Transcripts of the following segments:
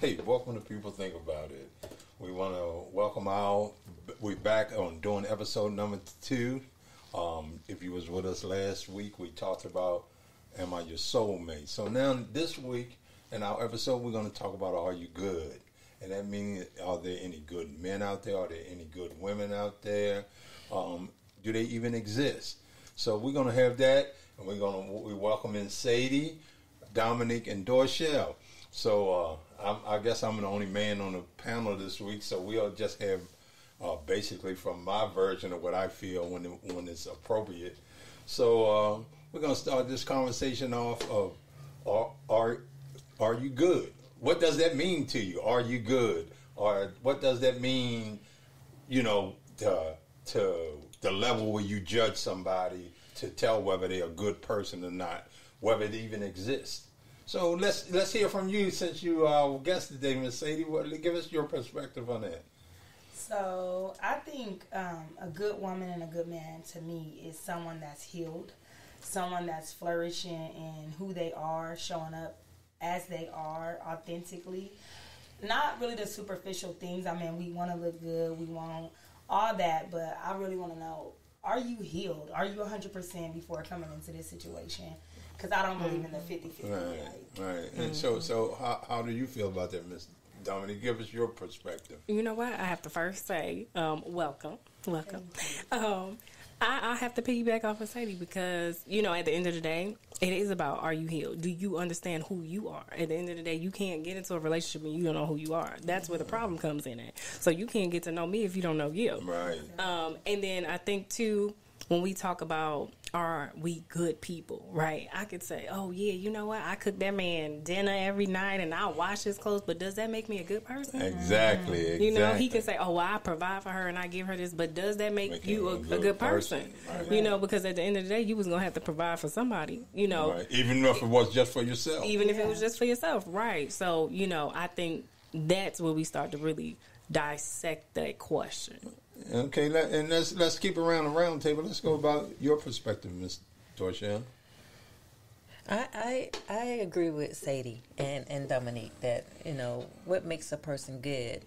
Hey, welcome to People Think About It. We want to welcome we're back on doing episode number 2. If you was with us last week, we talked about, am I your soulmate? So now this week in our episode, we're going to talk about, are you good? And that means, are there any good men out there? Are there any good women out there? Do they even exist? So we're going to have that, and we welcome in Sadie, Dominique, and Dorshell. So I guess I'm the only man on the panel this week, so we'll just have basically from my version of what I feel when it's appropriate. So we're going to start this conversation off of are you good? What does that mean to you? Are you good? Or what does that mean, to the level where you judge somebody to tell whether they're a good person or not, whether they even exist? So let's hear from you, since you are our guest today, Miss Sadie. Give us your perspective on that. So I think a good woman and a good man to me is someone that's healed, someone that's flourishing in who they are, showing up as they are authentically. Not really the superficial things. I mean, we want to look good, we want all that, but I really want to know, are you healed? Are you 100% before coming into this situation? Because I don't believe in the 50-50. Right. And so how do you feel about that, Miss Dominique? Give us your perspective. You know what? I have to first say, welcome. I have to piggyback off of Sadie because, at the end of the day, it is about, are you healed? Do you understand who you are? At the end of the day, you can't get into a relationship and you don't know who you are. That's where the problem comes in at. So you can't get to know me if you don't know you. Right. And then I think, too, when we talk about, are we good people, right? I could say, oh, yeah, you know what? I cook that man dinner every night and I wash his clothes, but does that make me a good person? Exactly. He can say, oh, well, I provide for her and I give her this, but does that make you a good person? Right. Because at the end of the day, you was going to have to provide for somebody, Right. Even if it was just for yourself. If it was just for yourself, right. So, I think that's where we start to really dissect that question. Okay, and let's keep around the round table. Let's go about your perspective, Ms. Dorshell. I agree with Sadie and Dominique that, what makes a person good?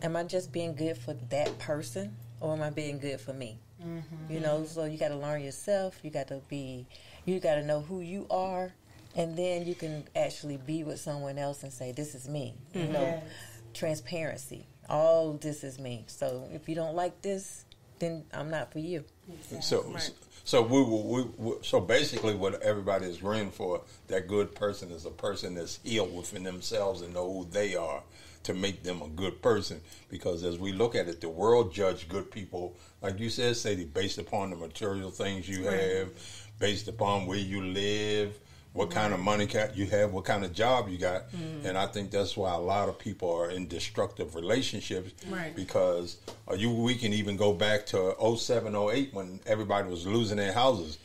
Am I just being good for that person, or am I being good for me? Mm-hmm. So you got to learn yourself. You got to know who you are, and then you can actually be with someone else and say, this is me. Yes. Transparency. All this is me. So if you don't like this, then I'm not for you. Exactly. So basically, what everybody is agreeing for, that good person is a person that's healed within themselves and know who they are to make them a good person. Because as we look at it, the world judge good people, like you said, Sadie, based upon the material things you have, based upon where you live, what kind of money you have, what kind of job you got. And I think that's why a lot of people are in destructive relationships. Right. Because we can even go back to 07, 08 when everybody was losing their houses.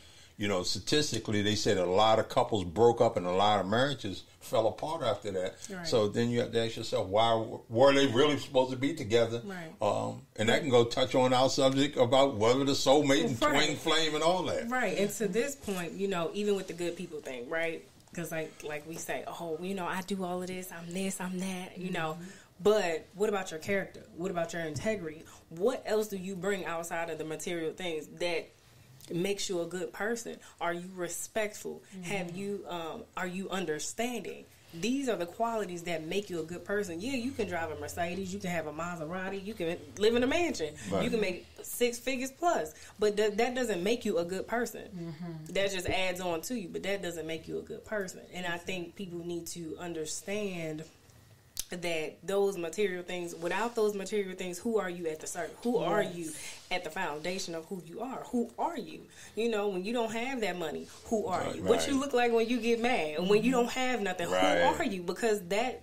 Statistically, they said a lot of couples broke up and a lot of marriages fell apart after that. Right. So then you have to ask yourself, why were they really supposed to be together? Right. And that can go touch on our subject about whether the soulmate and twin flame and all that. Right. And to this point, even with the good people thing, right? Because like we say, oh, I do all of this, I'm this, I'm that, But what about your character? What about your integrity? What else do you bring outside of the material things that makes you a good person? Are you respectful? Are you understanding? These are the qualities that make you a good person. Yeah, you can drive a Mercedes, you can have a Maserati, you can live in a mansion, you can make 6 figures plus, but that doesn't make you a good person. That just adds on to you, but that doesn't make you a good person. And I think people need to understand that those material things, without those material things, who are you at the start? Who are you at the foundation of who you are? Who are you? When you don't have that money, who are you? What you look like when you get mad, and when you don't have nothing, who are you? Because that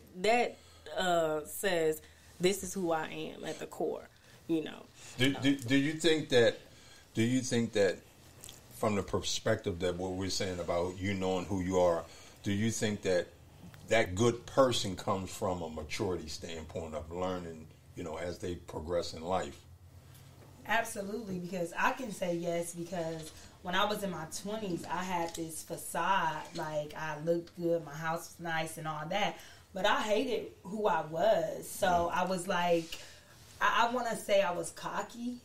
says this is who I am at the core. Do you think that from the perspective that what we're saying about you knowing who you are, do you think that good person comes from a maturity standpoint of learning, as they progress in life? Absolutely, because I can say yes, because when I was in my 20s, I had this facade, like I looked good, my house was nice and all that. but I hated who I was. So I was like, I want to say I was cocky.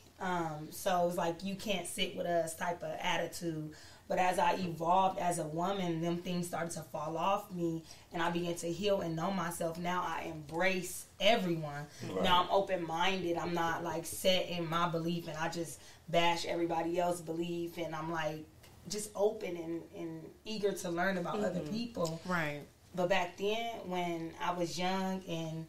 So it was like, you can't sit with us type of attitude. But as I evolved as a woman, them things started to fall off me, and I began to heal and know myself. Now I embrace everyone. Right. Now I'm open-minded. I'm not like set in my belief, and I just bash everybody else's belief, and I'm like just open and eager to learn about other people. Right. But back then, when I was young and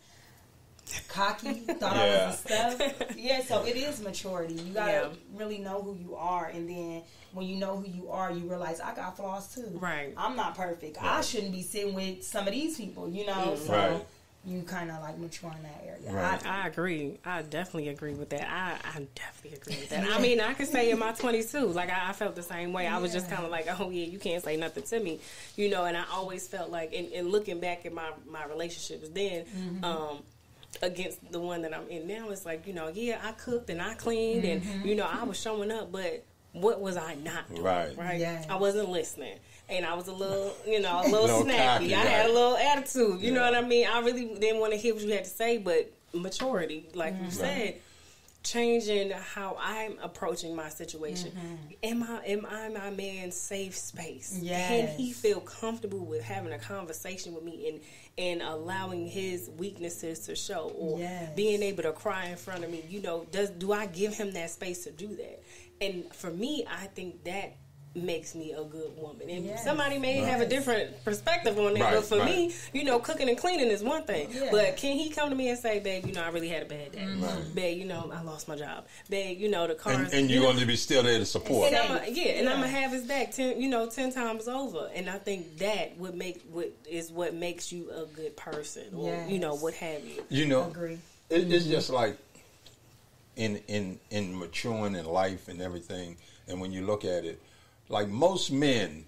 cocky, thought I was the stuff. So it is maturity. You gotta really know who you are, and then when you know who you are, you realize I got flaws too. Right. I'm not perfect. Right. I shouldn't be sitting with some of these people, you know. So you kind of like mature in that area. Right. I agree. I definitely agree with that. I definitely agree with that. I mean, I could say in my 20s too, like I felt the same way. I was just kind of like, oh yeah, you can't say nothing to me, you know. And I always felt like, and looking back at my relationships then, against the one that I'm in now, it's like, you know, I cooked and I cleaned and, you know, I was showing up, but what was I not doing? Right? Yes. I wasn't listening. And I was a little, you know, a little snappy. I had a little attitude. You know what I mean? I really didn't want to hear what you had to say, but maturity, like you said, changing how I'm approaching my situation. Am I my man's safe space? Yes. Can he feel comfortable with having a conversation with me and allowing his weaknesses to show, or being able to cry in front of me? You know, do I give him that space to do that? And for me, I think that makes me a good woman. And somebody may have a different perspective on that, but for me, you know, cooking and cleaning is one thing. But can he come to me and say, babe, you know, I really had a bad day. Babe, you know, I lost my job. Babe, you know, the cars. And you're going to be still there to support. And I'm going to have his back 10 times over. And I think that is what makes you a good person, or, you know, what have you. You know, it's just like in maturing in life and everything, and when you look at it, like most men,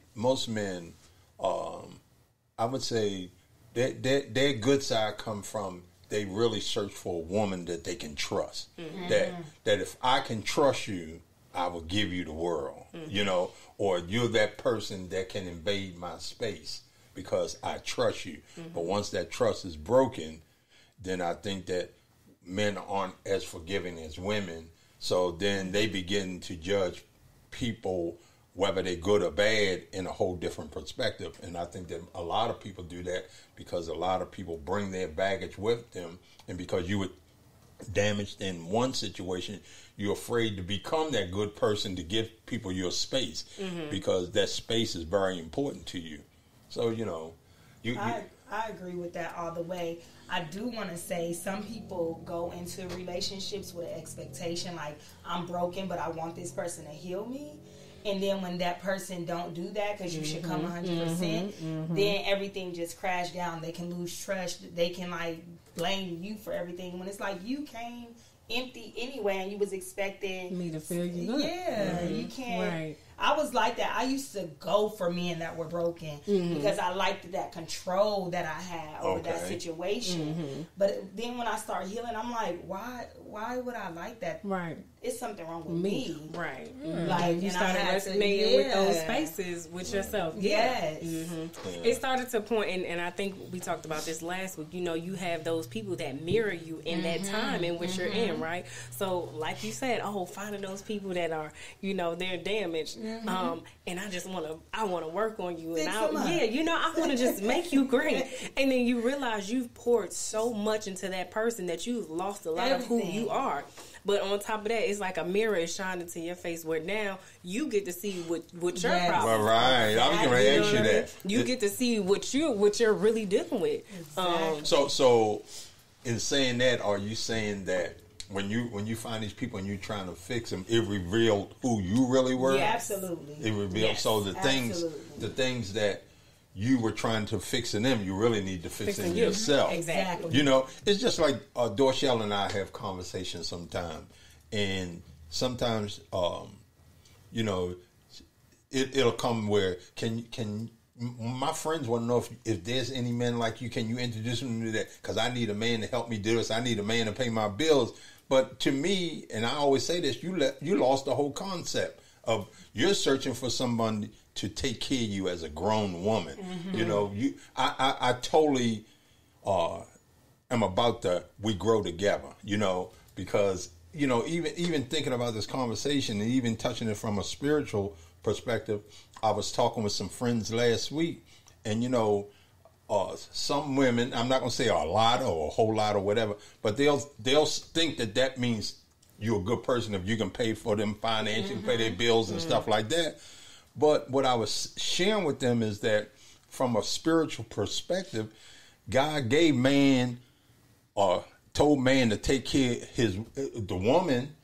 I would say their good side come from, they really search for a woman that they can trust. That if I can trust you, I will give you the world, you know, or you're that person that can invade my space because I trust you. But once that trust is broken, then I think that men aren't as forgiving as women. So then they begin to judge people, whether they're good or bad, in a whole different perspective. And I think that a lot of people do that because a lot of people bring their baggage with them. And because you were damaged in one situation, you're afraid to become that good person to give people your space, because that space is very important to you. So, you know, I agree with that all the way. I do want to say some people go into relationships with an expectation like, I'm broken, but I want this person to heal me. And then when that person don't do that, because you should come 100%, then everything just crash down. They can lose trust. They can like blame you for everything when it's like you came empty anyway, and you was expecting me to fill you up. You can't. Right. I was like that. I used to go for men that were broken because I liked that control that I had over that situation. But then when I start healing, I'm like, why would I like that? Right. It's something wrong with me. Right. Like, you started resonating with those spaces with yourself. Yes. It started to point, and I think we talked about this last week, you know, you have those people that mirror you in that time in which you're in, right? So, like you said, finding those people that are, you know, they're damaged. And I just want to work on you, and I want to just make you great. And then you realize you've poured so much into that person that you've lost a lot of who you are. But on top of that, it's like a mirror is shining to your face, where now you get to see what your problems are. Right. I was going to ask you that. You get to see what you're really dealing with. Exactly. So in saying that, are you saying that when you find these people and you're trying to fix them, it revealed who you really were? Yeah, absolutely. It revealed so the things that you were trying to fix in them, you really need to fix in yourself. Exactly. You know, it's just like Dorshell and I have conversations sometimes, and sometimes you know, it'll come where can my friends want to know if there's any men like you. Can you introduce me to that? Because I need a man to help me do this. I need a man to pay my bills. But to me, and I always say this, you lost the whole concept of you're searching for someone to take care of you as a grown woman. You know, I totally am about we grow together, because, even thinking about this conversation and even touching it from a spiritual perspective, I was talking with some friends last week, and, some women, I'm not going to say a lot or a whole lot or whatever, but they'll think that means you're a good person if you can pay for them financially, pay their bills and stuff like that. But what I was sharing with them is that from a spiritual perspective, God gave man told man to take care of the woman,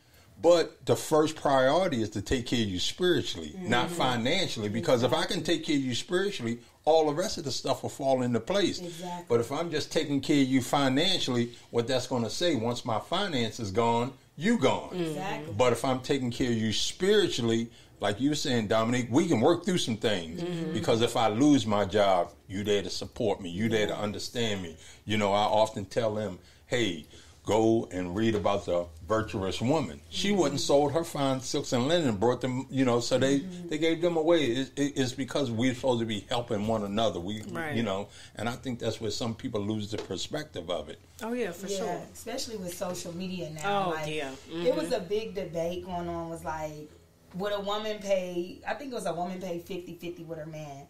but the first priority is to take care of you spiritually, not financially. Because if I can take care of you spiritually, all the rest of the stuff will fall into place. Exactly. But if I'm just taking care of you financially, what that's going to say, once my finance is gone, you gone. Exactly. But if I'm taking care of you spiritually, like you were saying, Dominique, we can work through some things. Because if I lose my job, you there to support me. You there to understand me. I often tell them, hey, go and read about the virtuous woman. She wouldn't sold her fine silks and linen and brought them, so they gave them away. It's because we're supposed to be helping one another. And I think that's where some people lose the perspective of it. Oh, yeah, for sure. Especially with social media now. Oh, yeah. It was a big debate going on, was like, would a woman pay, I think it was a woman paid 50-50 with her man.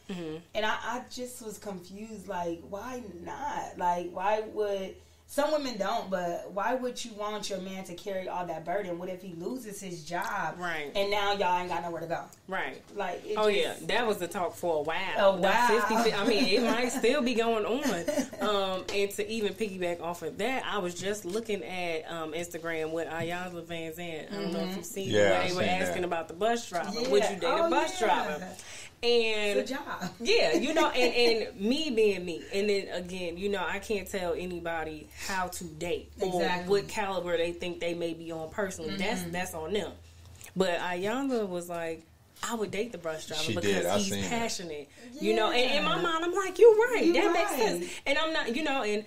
And I just was confused, like, why not? Like, why would... Some women don't, but why would you want your man to carry all that burden? What if he loses his job? Right. And now y'all ain't got nowhere to go? Right. Like, yeah, that was the talk for a while. Oh, wow. 50, I mean, it might still be going on. And to even piggyback off of that, I was just looking at Instagram with Ayanna Van Zandt. I don't know if you've seen it, where they were asking about the bus driver. Yeah. Would you date a bus driver? And it's a job. Yeah, and me being me. And then again, I can't tell anybody how to date or what caliber they think they may be on personally. That's on them. But Ayanna was like, I would date the bus driver because he's passionate. And in my mind, I'm like, you're right. That makes sense. And I'm not, and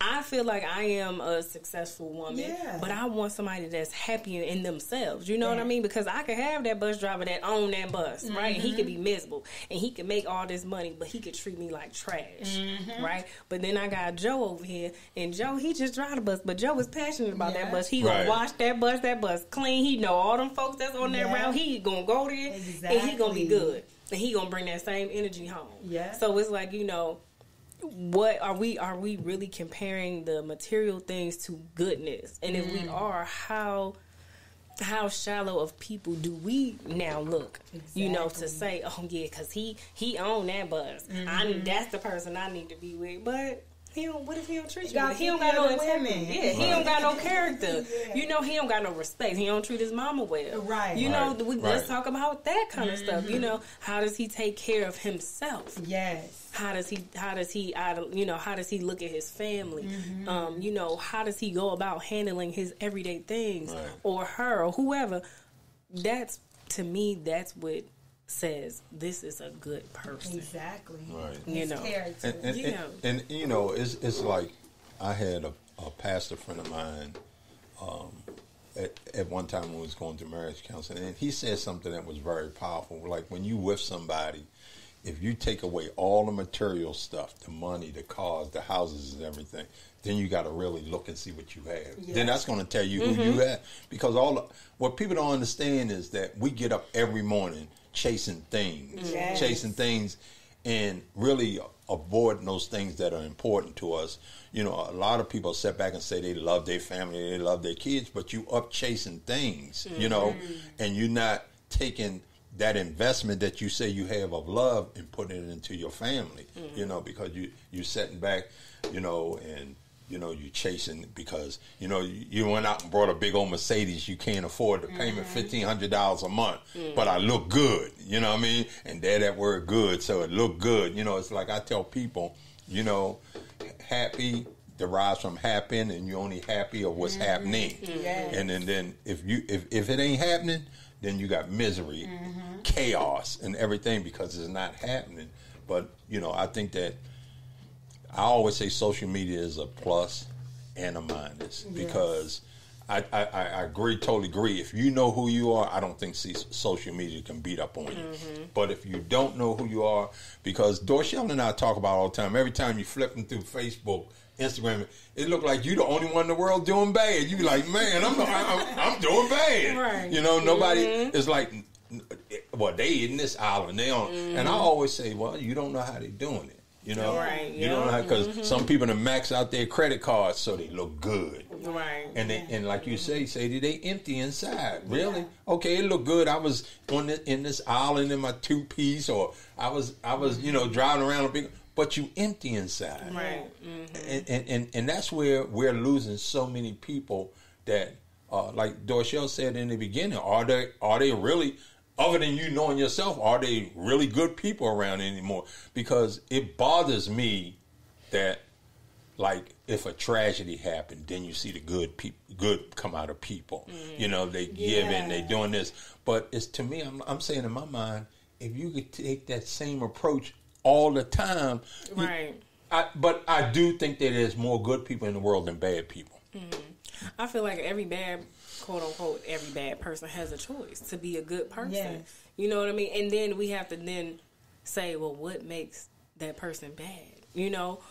I feel like I am a successful woman, but I want somebody that's happy in themselves. You know what I mean? Because I could have that bus driver that own that bus, right? And he could be miserable, and he could make all this money, but he could treat me like trash, right? But then I got Joe over here, and Joe, he just drive the bus, but Joe is passionate about that bus. He gonna wash that bus clean. He know all them folks that's on that route. He gonna go there, and he gonna be good, and he gonna bring that same energy home. Yeah. So it's like, what are we really comparing the material things to goodness? And if we are, how shallow of people do we now look? To say, oh yeah, because he owned that bus. That's the person I need to be with. But what if he don't treat you good? He don't got no integrity. Yeah, he don't got no character. He don't got no respect. He don't treat his mama well. Right. Let's talk about that kind of stuff. How does he take care of himself? Yes. How does he look at his family? How does he go about handling his everyday things, or her, or whoever? That's, to me, that's what says this is a good person. Exactly. Right. Character. And it's like, I had a pastor friend of mine at one time when we was going through marriage counseling, and he said something that was very powerful. Like, when you with somebody, if you take away all the material stuff, the money, the cars, the houses, and everything, then you got to really look and see what you have. Yes. Then that's going to tell you who you have. Because what people don't understand is that we get up every morning chasing things, and really avoiding those things that are important to us. A lot of people sit back and say they love their family, they love their kids, but you up chasing things, and you're not taking that investment that you say you have of love and putting it into your family, because you're sitting back, and you chasing because, you went out and brought a big old Mercedes. You can't afford the payment, $1,500 a month, but I look good, you know what I mean? And there that word good, so it looked good. It's like I tell people, happy derives from happen, and you're only happy of what's happening. Yes. And then if it ain't happening, then you got misery, chaos, and everything because it's not happening. But, I think that I always say social media is a plus and a minus because I totally agree. If you know who you are, I don't think social media can beat up on you. But if you don't know who you are, because Dorshell and I talk about all the time, every time you flipping through Facebook, Instagram, it looked like you the only one in the world doing bad. You be like, man, I'm doing bad. Right. You know, nobody is like, well, they in this island, they on, and I always say, well, you don't know how they doing it. You know, you don't know how, because some people to max out their credit cards so they look good, right? And like you say, Sadie, they empty inside. Really? Okay, it looked good. I was in this island in my 2-piece, or I was driving around a big, but you empty inside, right? And that's where we're losing so many people. That like Dorshell said in the beginning, are they really? Other than you knowing yourself, are they really good people around anymore? Because it bothers me that, like, if a tragedy happened, then you see the good come out of people. You know, they give and they doing this. But it's, to me, I'm saying in my mind, if you could take that same approach all the time, right? But I do think that there's more good people in the world than bad people. I feel like every bad, quote unquote, every bad person has a choice to be a good person. Yes. You know what I mean? And then we have to then say, well, what makes that person bad? You know,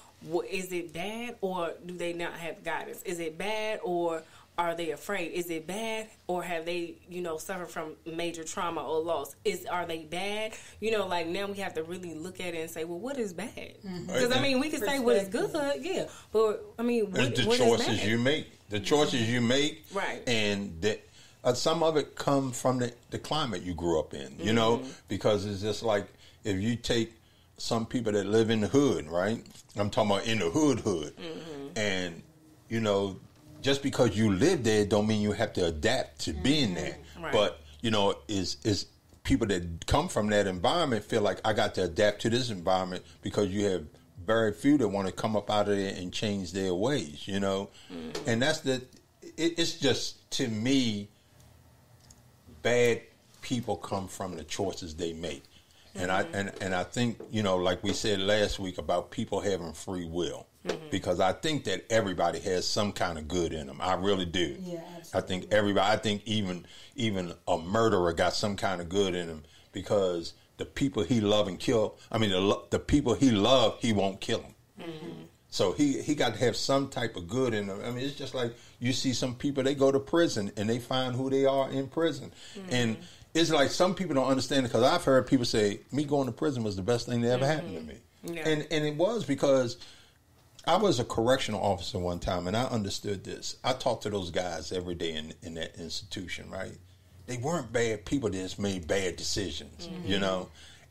is it bad, or do they not have guidance? Is it bad, or are they afraid? Is it bad, or have they, suffered from major trauma or loss? Are they bad? Like, now we have to really look at it and say, well, what is bad? Because, we can say what is good, yeah. But, what the what choices is bad? you make. The choices you make. Right. And that some of it come from the climate you grew up in, you know, because it's just like, if you take some people that live in the hood, right? I'm talking about in the hood. And, just because you live there don't mean you have to adapt to being there. Right. But, is people that come from that environment feel like I got to adapt to this environment, because you have very few that want to come up out of there and change their ways, And that's it's just, to me, bad people come from the choices they make. And I think, like we said last week about people having free will, because I think that everybody has some kind of good in them. I really do. Yeah, absolutely. I think everybody. I think even a murderer got some kind of good in him, because the people he love and kill. The people he love, he won't kill them. So he got to have some type of good in them. It's just like you see some people, they go to prison and they find who they are in prison, and it's like some people don't understand it, because I've heard people say, me going to prison was the best thing that ever happened to me. Yeah. And it was, because I was a correctional officer one time, and I understood this. I talked to those guys every day in that institution, right? They weren't bad people, they just made bad decisions,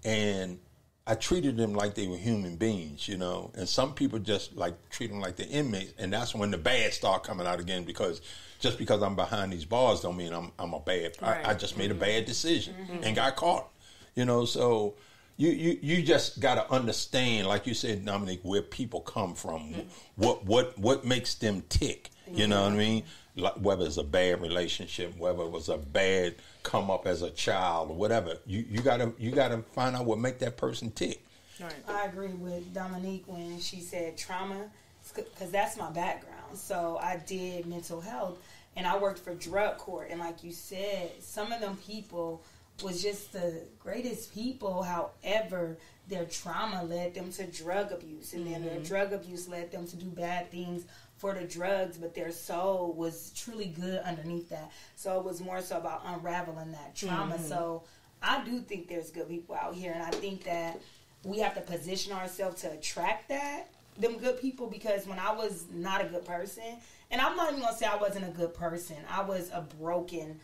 and I treated them like they were human beings, and some people just like treat them like they're inmates, and that's when the bad start coming out again, because just because I'm behind these bars don't mean I'm a bad. Right. I just made a bad decision and got caught, So you just got to understand, like you said, Dominique, where people come from, what makes them tick. You know what I mean? Like, whether it's a bad relationship, whether it was a bad come up as a child or whatever, you gotta find out what make that person tick. Right. I agree with Dominique when she said trauma, because that's my background. So I did mental health, and I worked for drug court. And like you said, some of them people was just the greatest people. However, their trauma led them to drug abuse, and then their drug abuse led them to do bad things for the drugs, but their soul was truly good underneath that. So it was more so about unraveling that trauma. So I do think there's good people out here, and I think that we have to position ourselves to attract them good people, because when I was not a good person, and I'm not even going to say I wasn't a good person, I was a broken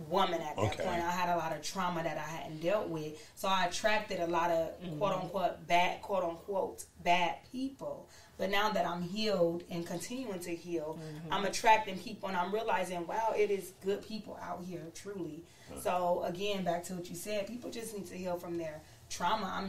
woman at that point. I had a lot of trauma that I hadn't dealt with, so I attracted a lot of quote unquote bad people. But now that I'm healed and continuing to heal, I'm attracting people, and I'm realizing, wow, it is good people out here, truly. So again, back to what you said, people just need to heal from their trauma.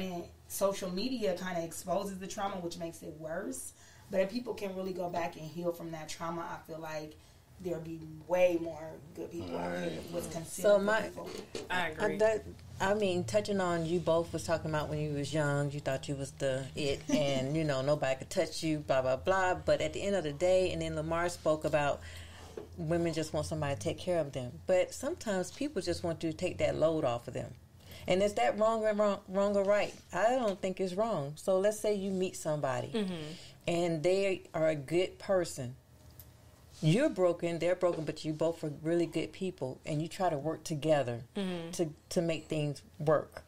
Social media kind of exposes the trauma, which makes it worse. But if people can really go back and heal from that trauma, I feel like there'll be way more good people out here what's considered good people. I agree. Touching on, you both was talking about when you was young, you thought you was the it, and nobody could touch you, blah blah blah. But at the end of the day, and then Lamar spoke about women just want somebody to take care of them. But sometimes people just want you to take that load off of them. And is that wrong or right? I don't think it's wrong. So let's say you meet somebody, and they are a good person. You're broken, they're broken, but you both are really good people, and you try to work together to make things work.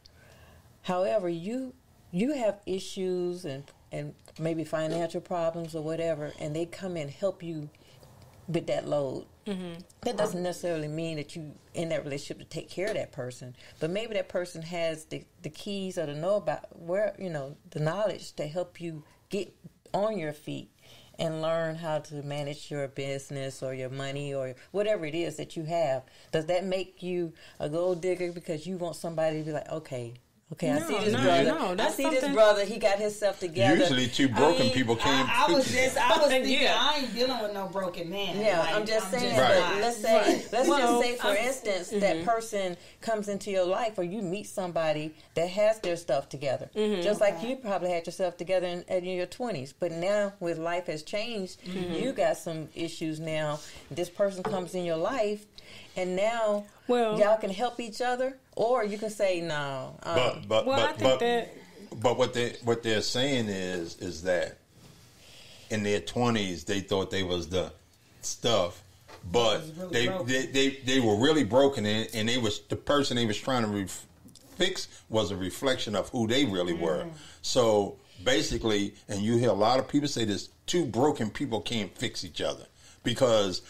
However, you have issues and maybe financial problems or whatever, and they come and help you with that load. That doesn't necessarily mean that you in that relationship to take care of that person, but maybe that person has the keys or to know about where, the knowledge to help you get on your feet and learn how to manage your business or your money or whatever it is that you have. Does that make you a gold digger because you want somebody to be like, okay, I see this brother. I see this brother. He got himself together. Usually, two broken people can't. I was thinking, I ain't dealing with no broken man. Yeah, like, I'm just saying. But let's just say, for instance, that person comes into your life, or you meet somebody that has their stuff together, just like you probably had yourself together in your 20s. But now, with life has changed, you got some issues now. This person comes in your life, and now y'all can help each other. Or you can say no. But what they're saying is that in their 20s they thought they was the stuff, but really they were really broken, and they was the person they was trying to fix was a reflection of who they really were. So basically, and you hear a lot of people say this: two broken people can't fix each other because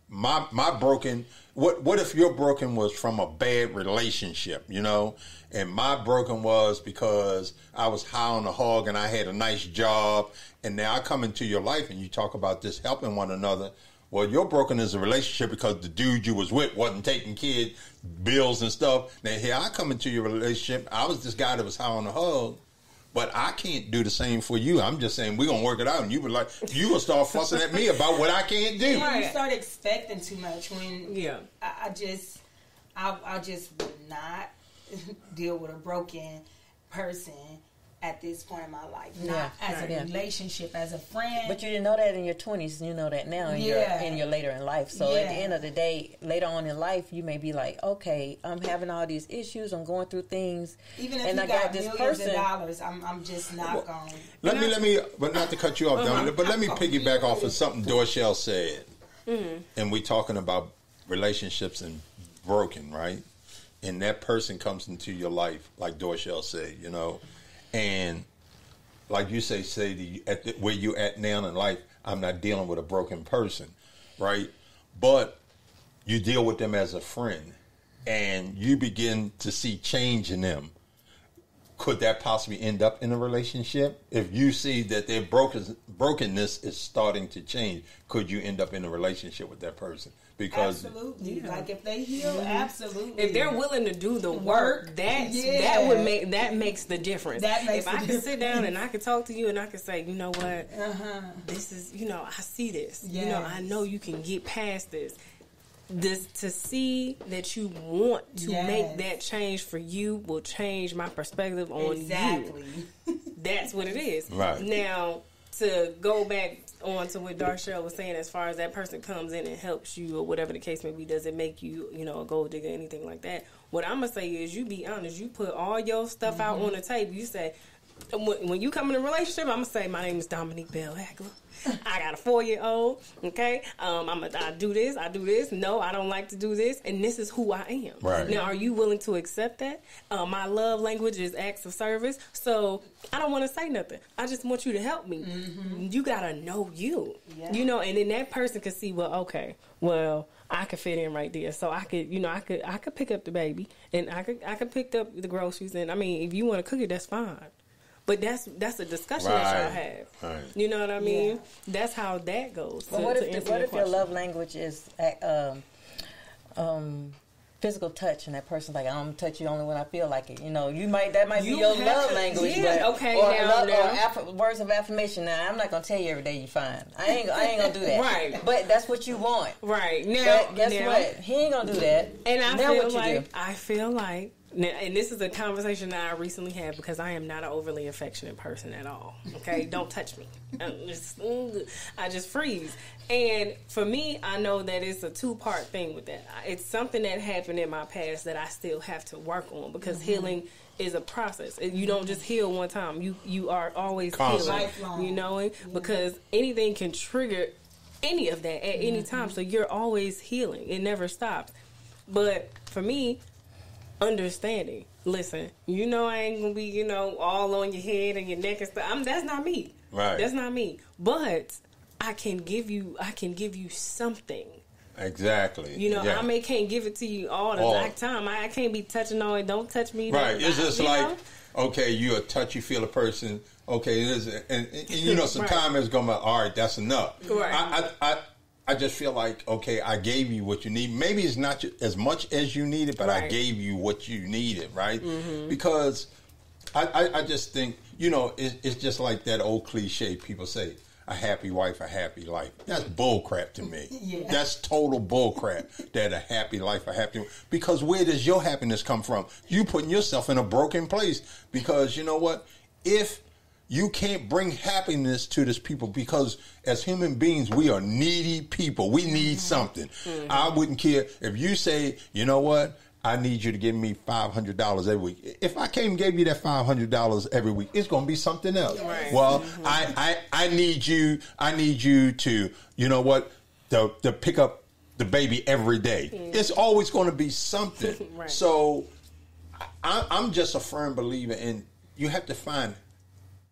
my broken. What if your broken was from a bad relationship, and my broken was because I was high on the hog and I had a nice job, and now I come into your life and you talk about this helping one another. Well, your broken is a relationship because the dude you was with wasn't taking kid bills and stuff. Now here I come into your relationship. I was this guy that was high on the hog. But I can't do the same for you. I'm just saying we're going to work it out. And you will start fussing at me about what I can't do. Right. You start expecting too much when I just would not deal with a broken person at this point in my life. Not as a relationship, as a friend. But you didn't know that in your 20s. You know that now in your later in life. So at the end of the day, later on in life, you may be like, okay, I'm having all these issues. I'm going through things. Even if you got this millions of dollars, I'm just not going. Let me, but not to cut you off, Dominique, but let me piggyback off of something Dorshell said. And we talking about relationships and broken, right? And that person comes into your life, like Dorshell said, and like you say, Sadie, where you at now in life, I'm not dealing with a broken person, right? But you deal with them as a friend, and you begin to see change in them. Could that possibly end up in a relationship? If you see that their brokenness is starting to change, could you end up in a relationship with that person? Because absolutely, like if they heal, absolutely. If they're willing to do the work, that makes the difference. If I can sit down and I can talk to you and I can say, you know what, this is, I see this. I know you can get past this. To see that you want to make that change for you will change my perspective on you. That's what it is. Right. Now, to go back on to what Dorshell was saying, as far as that person comes in and helps you or whatever the case may be, does it make you, a gold digger, anything like that? What I'm going to say is you be honest. You put all your stuff out on the table. You say, when you come in a relationship, I'm going to say, my name is Dominique Hagler. I got a 4-year-old, okay? I do this. No, I don't like to do this, and this is who I am. Right. Now, are you willing to accept that? My love language is acts of service, so I don't want to say nothing. I just want you to help me. You got to know you, and then that person can see, I could fit in right there. So I could pick up the baby, and I could pick up the groceries, and if you want to cook it, that's fine. But that's a discussion that y'all have. Right. You know what I mean? Yeah. That's how that goes. Well, what if your love language is physical touch, and that person's like, I'm gonna touch you only when I feel like it. That might be your love language. Yeah, but, okay. Or words of affirmation. Now, I'm not gonna tell you every day you're fine. I ain't gonna do that. Right. But that's what you want. Right. Now, but guess what? He ain't gonna do that. And I feel like Now, and this is a conversation that I recently had because I am not an overly affectionate person at all. Okay, don't touch me. I just freeze. And for me, I know that it's a two-part thing with that. It's something that happened in my past that I still have to work on because healing is a process. You don't just heal one time. You are always healing. You know, because anything can trigger any of that at any time. So you're always healing. It never stops. But for me, understanding. Listen, you know I ain't gonna be, you know, all on your head and your neck and stuff. That's not me. Right. That's not me. But I can give you something. Exactly. You know, I can't give it to you all the time. I can't be touching on it. Don't touch me. Right. It's just like, okay, you're a touchy-feely person. Okay, it is, and you know, sometimes it's gonna be, all right, that's enough. Right. I just feel like, okay, I gave you what you need. Maybe it's not as much as you needed, but I gave you what you needed, right? Because I just think, you know, it's just like that old cliche people say, a happy wife, a happy life. That's bull crap to me. That's total bull crap, that a happy life, a happy life. Because where does your happiness come from? You putting yourself in a broken place. Because you know what? If you can't bring happiness to this people, because as human beings, we are needy people. We need something. I wouldn't care if you say, you know what, I need you to give me $500 every week. If I came and gave you that $500 every week, it's going to be something else. Right. Well, I need you to, you know what, to pick up the baby every day. It's always going to be something. So I'm just a firm believer in you have to find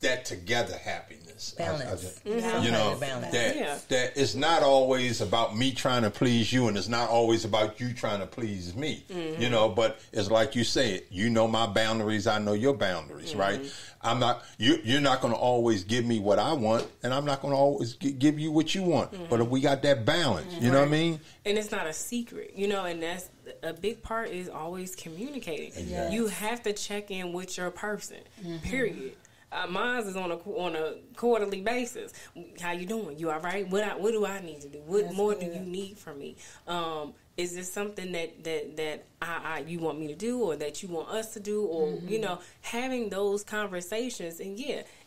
that together happiness. Balance. You know, that it's not always about me trying to please you, and it's not always about you trying to please me. You know, but it's like you say, you know my boundaries, I know your boundaries, right? I'm not, you're not going to always give me what I want, and I'm not going to always give you what you want. But if we got that balance, you know what I mean? And it's not a secret, you know, and that's a big part is always communicating. Exactly. You have to check in with your person, period. Mine is on a quarterly basis. How you doing? You all right? What do I need to do? What more do you need from me? Is this something that you want me to do, or that you want us to do, or you know, having those conversations? And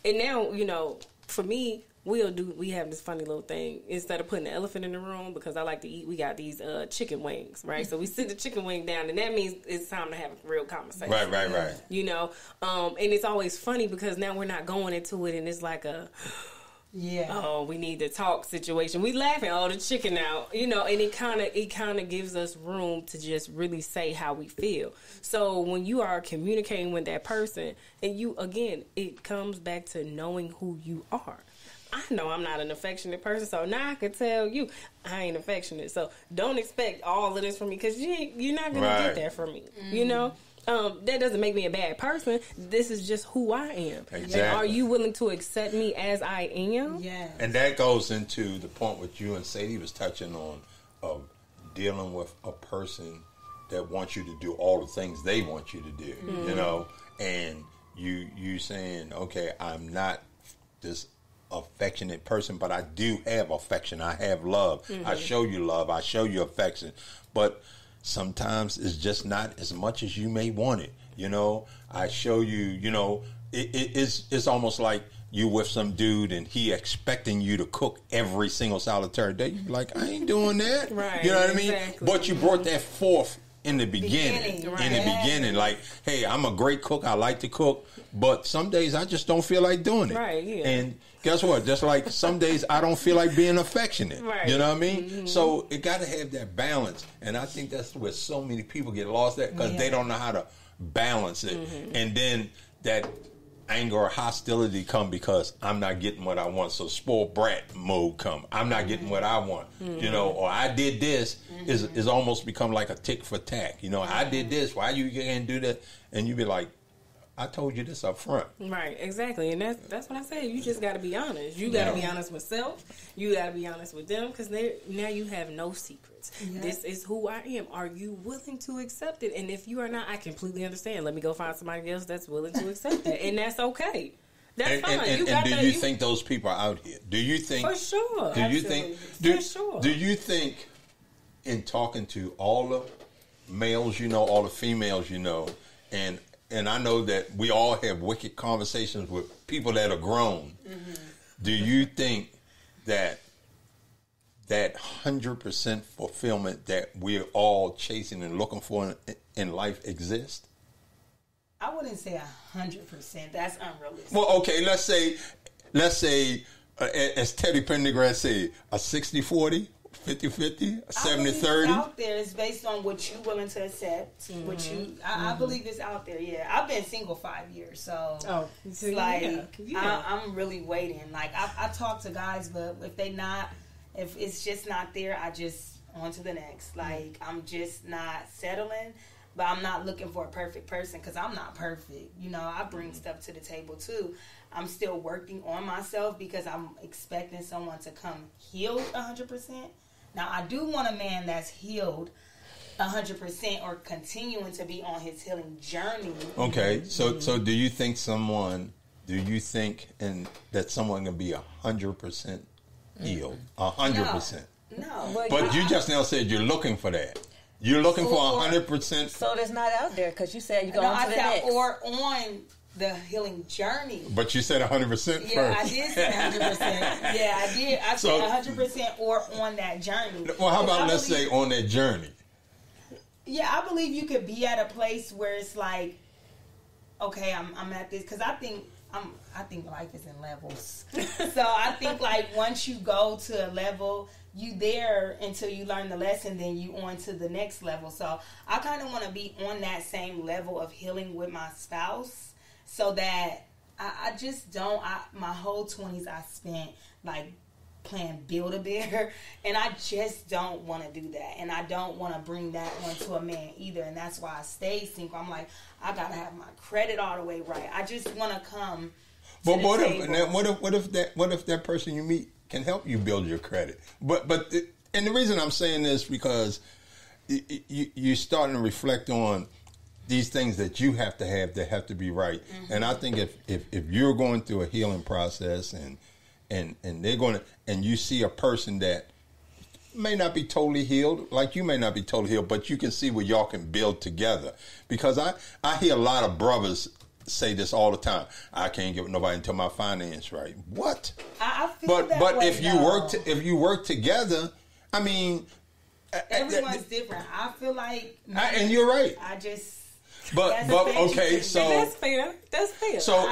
and now, you know, for me, we have this funny little thing. Instead of putting the elephant in the room, because I like to eat, we got these chicken wings, right? So we sit the chicken wing down, and that means it's time to have a real conversation. Right. You know, and it's always funny because now we're not going into it, and it's like oh, we need to talk situation. We laughing all the chicken out, you know, and it kind of gives us room to just really say how we feel. So when you are communicating with that person, and it comes back to knowing who you are. I know I'm not an affectionate person, so now I can tell you I ain't affectionate. So don't expect all of this from me, because you're not going to get that from me. You know, that doesn't make me a bad person. This is just who I am. Exactly. And are you willing to accept me as I am? Yes. And that goes into the point what you and Sadie was touching on, of dealing with a person that wants you to do all the things they want you to do. You know, and you saying, okay, I'm not this affectionate person, but I do have affection. I have love. I show you love. I show you affection. But sometimes it's just not as much as you may want it. You know, I show you, you know, it's almost like you with some dude and he expecting you to cook every single solitary day. You're like, I ain't doing that. Right. You know what I mean? But you brought that forth in the beginning. In the beginning, like, hey, I'm a great cook. I like to cook, but some days I just don't feel like doing it. Right. Yeah. And guess what? Just like some days I don't feel like being affectionate. Right. You know what I mean? So it got to have that balance, and I think that's where so many people get lost at, because they don't know how to balance it, and then that anger or hostility come because I'm not getting what I want. So spoiled brat mode come. I'm not getting what I want. You know, or I did this is almost become like a tick for tack. You know, I did this. Why you can't do that? And you be like, I told you this up front. Right, exactly. And that's what I said. You just got to be honest. You got to be honest with self. You got to be honest with them, because now you have no secrets. Yeah. This is who I am. Are you willing to accept it? And if you are not, I completely understand. Let me go find somebody else that's willing to accept that. And that's okay. That's fine. And do you think those people are out here? Do you think? For sure. Do you think? For sure. Do you think, in talking to all the males you know, all the females you know, and I know that we all have wicked conversations with people that are grown. Mm-hmm. Do you think that 100% fulfillment that we're all chasing and looking for in life exists? I wouldn't say 100%. That's unrealistic. Well, okay, let's say, as Teddy Pendergrass said, a 60-40, 50-50, a 70-30. It's out there. It's based on what you're willing to accept. Mm-hmm. What you, I believe it's out there. Yeah, I've been single 5 years, so it's like I'm really waiting. Like I talk to guys, but if it's just not there, I just on to the next. Like I'm just not settling. But I'm not looking for a perfect person because I'm not perfect. You know, I bring stuff to the table too. I'm still working on myself because I'm expecting someone to come healed 100%. Now, I do want a man that's healed 100% or continuing to be on his healing journey. Okay, so do you think that someone can be 100% healed? 100%? No. But you just now said you're looking for that. You're looking for 100%. So that's not out there because you said you're going to the next. Or on the healing journey. But you said 100% first. Yeah, I did say 100%. Yeah, I did. I said 100% or on that journey. Well, how about let's say on that journey? Yeah, I believe you could be at a place where it's like, okay, I'm at this because I think life is in levels. So I think like once you go to a level, you there until you learn the lesson, then you on to the next level. So I kind of want to be on that same level of healing with my spouse so that I just don't, my whole 20s I spent like playing Build-A-Bear, and I just don't want to do that. And I don't want to bring that onto a man either. And that's why I stay single. I'm like, I got to have my credit all the way right. I just want to come to the table. What if that person you meet can help you build your credit? And the reason I'm saying this because you're starting to reflect on these things that you have to be right. Mm-hmm. And I think if you're going through a healing process and they're going to, and you see a person that may not be totally healed, like you may not be totally healed, but you can see where y'all can build together. Because I hear a lot of brothers say this all the time. I can't get with nobody until my finance right. What? I feel but way, if you work together, I mean, everyone's different. I feel like, and you're right. I just. But okay, so that's fair. That's fair. So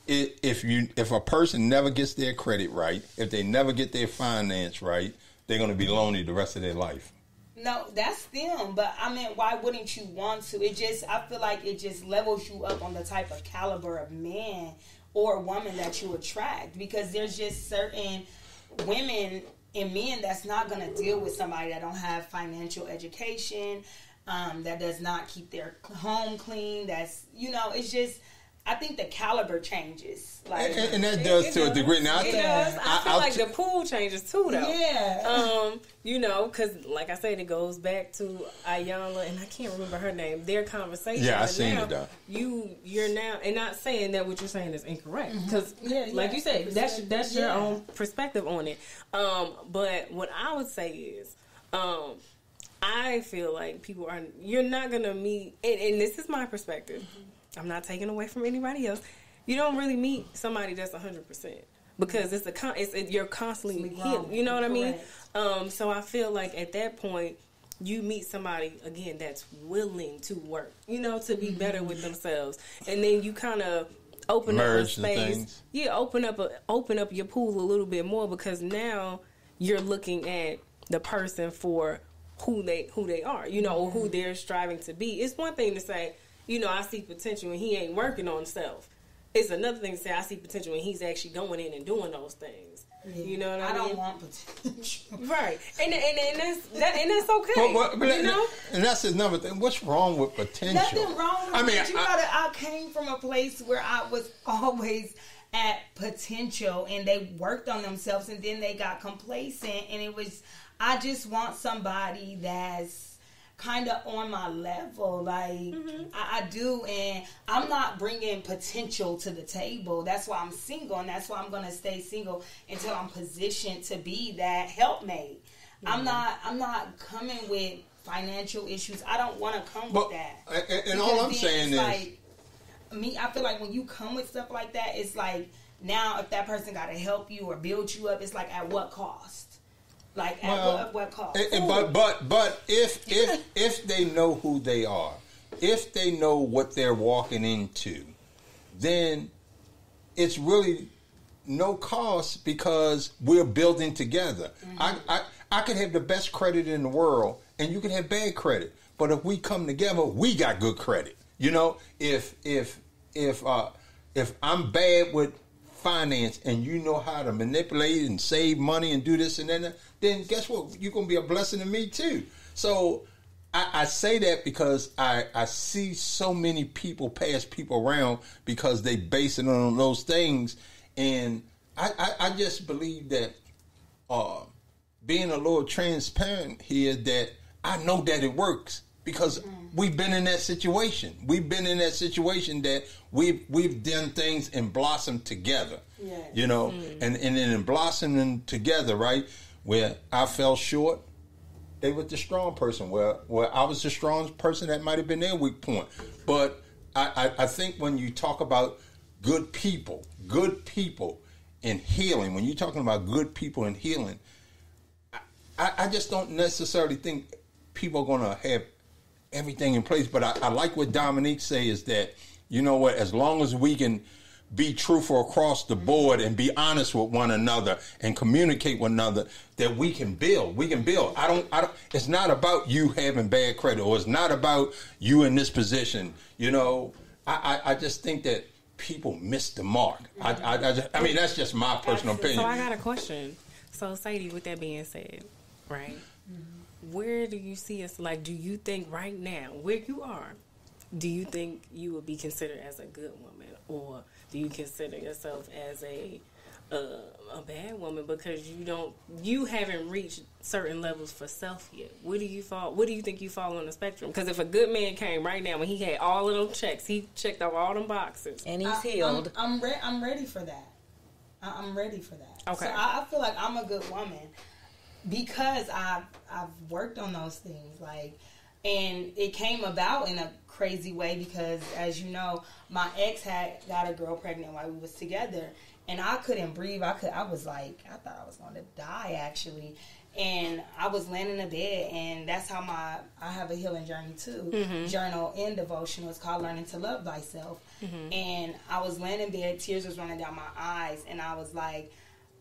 if a person never gets their credit right, if they never get their finance right, they're going to be lonely the rest of their life. No, that's them. But I mean, why wouldn't you want to? I feel like it just levels you up on the type of caliber of man or woman that you attract, because there's just certain women and men that's not going to deal with somebody that don't have financial education, that does not keep their home clean. That's, it's just, I think the caliber changes. Like, and that does to a degree. Now, I feel like the pool changes too, though. Yeah. Because like I said, it goes back to Ayanla, and I can't remember her name, their conversation. Yeah, I seen it, though. You're now, and not saying that what you're saying is incorrect, because like you said, that's your own perspective on it. But what I would say is, I feel like you're not going to meet, and this is my perspective. I'm not taking away from anybody else. You don't really meet somebody that's 100% because you're constantly healing. You know what I mean? So I feel like at that point, you meet somebody again that's willing to work, to be better with themselves, and then you kind of open up a space. Yeah, open up your pool a little bit more, because now you're looking at the person for who they are, or who they're striving to be. It's one thing to say, I see potential and he ain't working on himself. It's another thing to say I see potential and he's actually going in and doing those things. Yeah. You know what I mean? I don't want potential. Right. And that's okay. But and that's another thing. What's wrong with potential? Nothing wrong with potential. I came from a place where I was always at potential, and they worked on themselves, and then they got complacent, and I just want somebody that's kind of on my level. Like, I do, and I'm not bringing potential to the table. That's why I'm single, and that's why I'm going to stay single until I'm positioned to be that helpmate. I'm not coming with financial issues. I don't want to come with that. And all I'm saying is, like, I feel like when you come with stuff like that, it's like, now if that person got to help you or build you up, it's like, at what cost? Like, at what cost? But if they know who they are, if they know what they're walking into, then it's really no cost, because we're building together. Mm-hmm. I could have the best credit in the world, and you could have bad credit. But if we come together, we got good credit. You know, if I'm bad with finance and you know how to manipulate and save money and do this and that, then guess what? You're gonna be a blessing to me too. So I say that because I see so many people pass people around because they base it on those things. And I just believe that being a little transparent here, that I know that it works because we've been in that situation. We've been in that situation that we've done things and blossomed together. Yeah. You know, and then blossoming together, right? Where I fell short, they were the strong person. Where I was the strong person, that might have been their weak point. But I think when you talk about good people in healing, when you're talking about good people in healing, I just don't necessarily think people are going to have everything in place. But I like what Dominique say is that, you know what, as long as we can be truthful across the board and be honest with one another and communicate with one another, that we can build. We can build. I don't. It's not about you having bad credit, or it's not about you in this position. You know, I just think that people miss the mark. I mean, that's just my personal opinion. So I got a question. So Sadie, with that being said, right? Mm-hmm. Where do you see us? Like, do you think right now, where you are, do you think you would be considered as a good woman, or do you consider yourself as a bad woman because you haven't reached certain levels for self yet? Where do you fall? What do you think you fall on the spectrum? Because if a good man came right now when he had all of them checks, he checked off all them boxes, and he's healed. I'm ready for that. I'm ready for that. Okay. So I feel like I'm a good woman because I've worked on those things, like, and it came about in a crazy way because, as you know, my ex had got a girl pregnant while we was together, and I couldn't breathe. I was like, I thought I was going to die actually, and I was laying in the bed, and that's how I have a healing journey too, journal and devotional. It's called Learning to Love Thyself, and I was laying in bed, tears was running down my eyes, and I was like,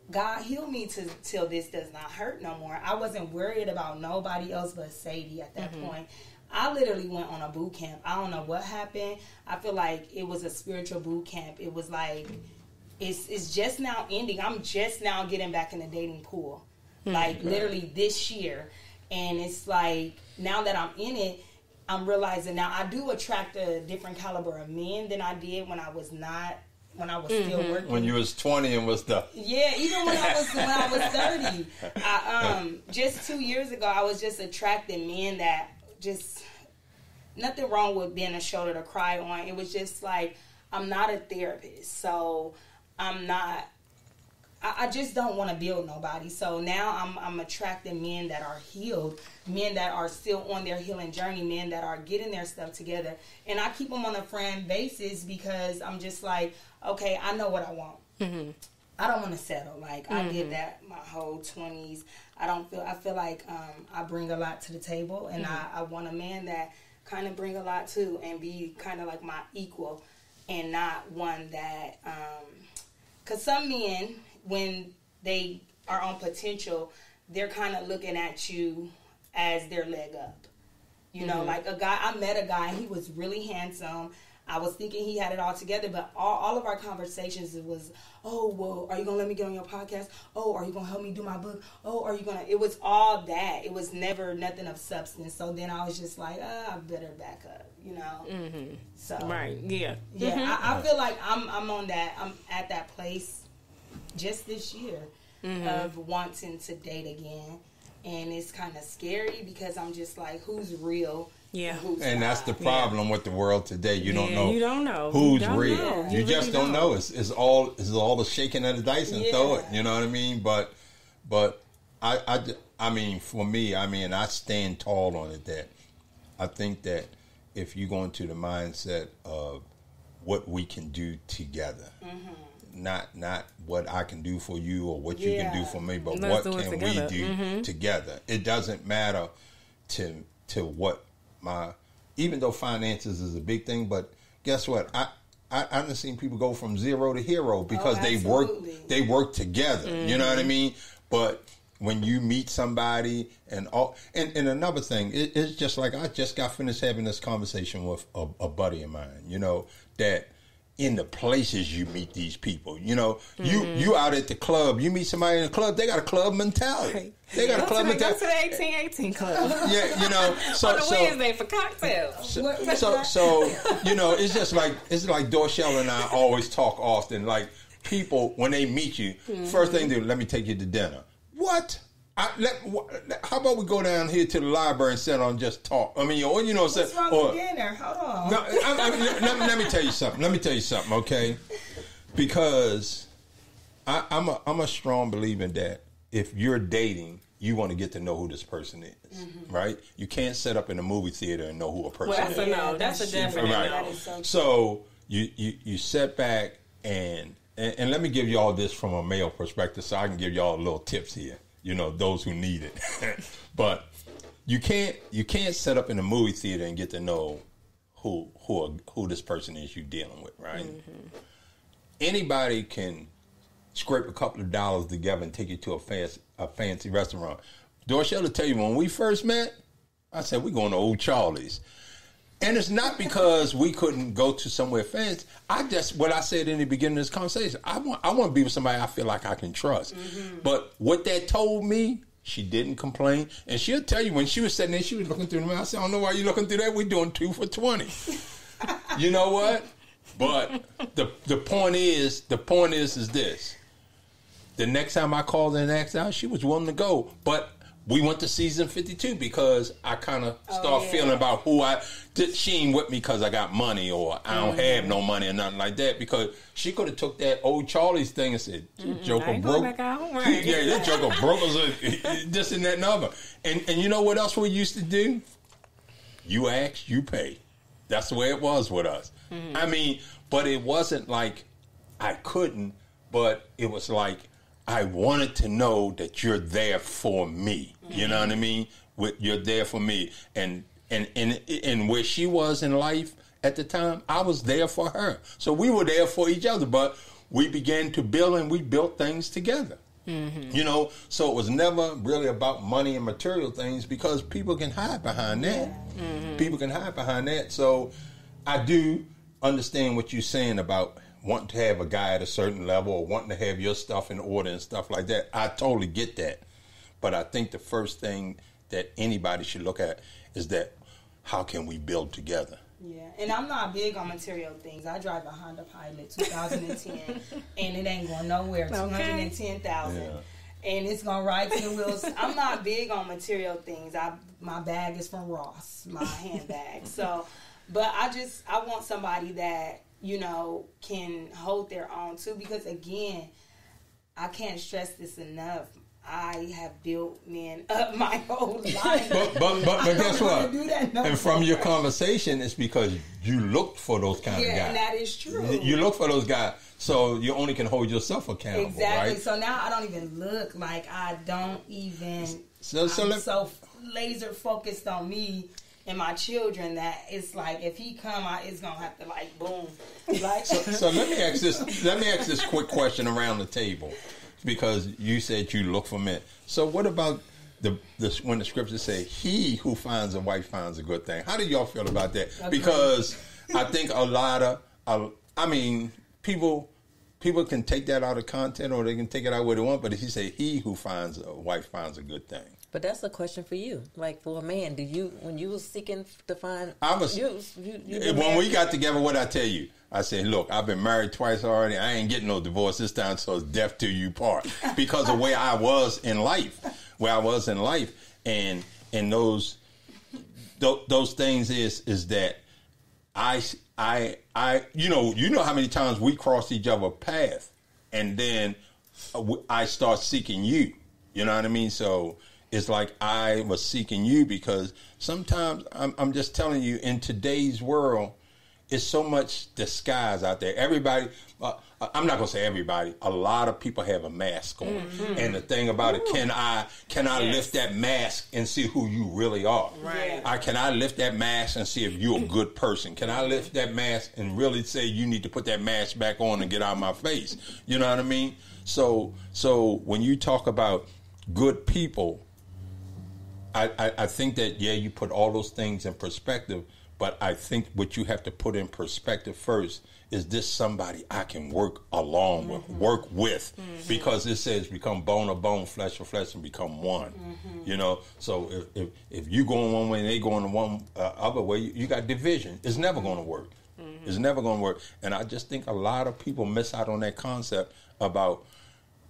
God, heal me till this does not hurt no more. I wasn't worried about nobody else but Sadie at that point. I literally went on a boot camp. I don't know what happened. I feel like it was a spiritual boot camp. It was like, it's just now ending. I'm just now getting back in the dating pool. Like, literally this year. And it's like, now that I'm in it, I'm realizing now I do attract a different caliber of men than I did when I was still working. When you was 20 and was the... Yeah, even when I was 30. Just 2 years ago, I was just attracting men that just... Nothing wrong with being a shoulder to cry on. It was just like, I'm not a therapist, so I'm not... I just don't want to build nobody. So now I'm attracting men that are healed, men that are still on their healing journey, men that are getting their stuff together. And I keep them on a friend basis because I'm just like, okay, I know what I want. I don't want to settle. Like, I did that my whole 20s. I feel like I bring a lot to the table, and I want a man that kind of bring a lot too and be kind of like my equal and not one that, because some men, when they are on potential, they're kind of looking at you as their leg up. You know, like I met a guy, he was really handsome. I was thinking he had it all together, but all of our conversations, it was, oh, well, are you going to let me get on your podcast? Oh, are you going to help me do my book? Oh, are you going to... It was all that. It was never nothing of substance. So then I was just like, I better back up, you know? So, right, yeah. Yeah, I feel like I'm on that. I'm at that place just this year of wanting to date again. And it's kind of scary because I'm just like, who's real? Yeah. And that's the problem with the world today. You don't know. You don't know who's real. Know. You just really don't know. It's all the shaking of the dice and throw it. You know what I mean? But I mean, for me, I stand tall on it that I think that if you go into the mindset of what we can do together, not what I can do for you or what you can do for me, but what can we do together. It doesn't matter to what even though finances is a big thing, but guess what? I've seen people go from zero to hero because they work together. You know what I mean? But when you meet somebody and another thing, it's just like I just got finished having this conversation with a buddy of mine, you know, that in the places you meet these people, you know, you out at the club, you meet somebody in the club, they got a club mentality. They got a club mentality. Go to the 1818 club. Yeah, you know, so on a Wednesday for cocktails. So you know, it's like Dorshell and I always talk often. Like people when they meet you, first thing they do, let me take you to dinner. What? How about we go down here to the library and sit down and just talk? I mean, you know, what's wrong with dinner? Hold on. No, let me tell you something. Okay, because I'm a strong believer in that. If you're dating, you want to get to know who this person is, right? You can't set up in a movie theater and know who a person is. That's a definite right. no. So you sit back and let me give you all this from a male perspective, so I can give y'all a little tips here. You know, those who need it. But you can't set up in a movie theater and get to know who this person is you're dealing with, right? Anybody can scrape a couple of dollars together and take you to a fancy restaurant. Dorshell will tell you, when we first met, I said, we're going to Old Charlie's. And it's not because we couldn't go to somewhere fancy. What I said in the beginning of this conversation, I want to be with somebody I feel like I can trust. But what that told me, she didn't complain. And she'll tell you, when she was sitting there, she was looking through the mail. I said, I don't know why you're looking through that. We're doing 2 for $20. You know what? But the point is this. The next time I called her and asked out, she was willing to go. But we went to season 52 because I kind of started feeling about she ain't with me because I got money or I don't have no money or nothing like that, because she could have took that Old Charlie's thing and said, Joker broke. Right. Yeah, that Joker broke us this and that and other. And you know what else we used to do? You ask, you pay. That's the way it was with us. I mean, but it wasn't like I couldn't, but it was like I wanted to know that you're there for me. You know what I mean? You're there for me. And where she was in life at the time, I was there for her. So we were there for each other, but we began to build, and we built things together. You know, so it was never really about money and material things, because people can hide behind that. People can hide behind that. So I do understand what you're saying about wanting to have a guy at a certain level or wanting to have your stuff in order and stuff like that. I totally get that. But I think the first thing that anybody should look at is that how can we build together? Yeah, and I'm not big on material things. I drive a Honda Pilot 2010, and it ain't going nowhere. 210,000, and it's gonna ride to the wheels. I'm not big on material things. My bag is from Ross, my handbag. So, but I want somebody that, you know, can hold their own too. Because again, I can't stress this enough. I have built men up my whole life. But guess what? And from your conversation, it's because you looked for those kind of guys. Yeah, and that is true. You look for those guys, so you only can hold yourself accountable. Exactly. Right? So now I don't even look like I'm so laser focused on me and my children that it's like if he come out, it's gonna have to like boom. Like so let me ask this quick question around the table. Because you said you look for men. So what about when the scriptures say, he who finds a wife finds a good thing? How do y'all feel about that? Okay. Because I think a lot of, people can take that out of content, or they can take it out where they want, but if you say he who finds a wife finds a good thing. But that's a question for you. Like, for a man, when you was seeking to find... when we got together, what I tell you? I said, look, I've been married twice already. I ain't getting no divorce this time, so it's death to you part. Because of where I was in life. And those things is that you know how many times we crossed each other's path, and then I start seeking you. You know what I mean? So it's like I was seeking you because sometimes I'm just telling you, in today's world, it's so much disguise out there. Everybody, I'm not gonna say everybody. A lot of people have a mask on, and the thing about it, can I lift that mask and see who you really are? Right. Can I lift that mask and see if you're a good person? Can I lift that mask and really say you need to put that mask back on and get out of my face? You know what I mean? So when you talk about good people, I think that you put all those things in perspective. But I think what you have to put in perspective first is this somebody I can work along with, work with, because it says become bone of bone, flesh of flesh, and become one. You know, so if you go in one way and they go in one other way, you got division. It's never going to work. It's never going to work. And I just think a lot of people miss out on that concept about.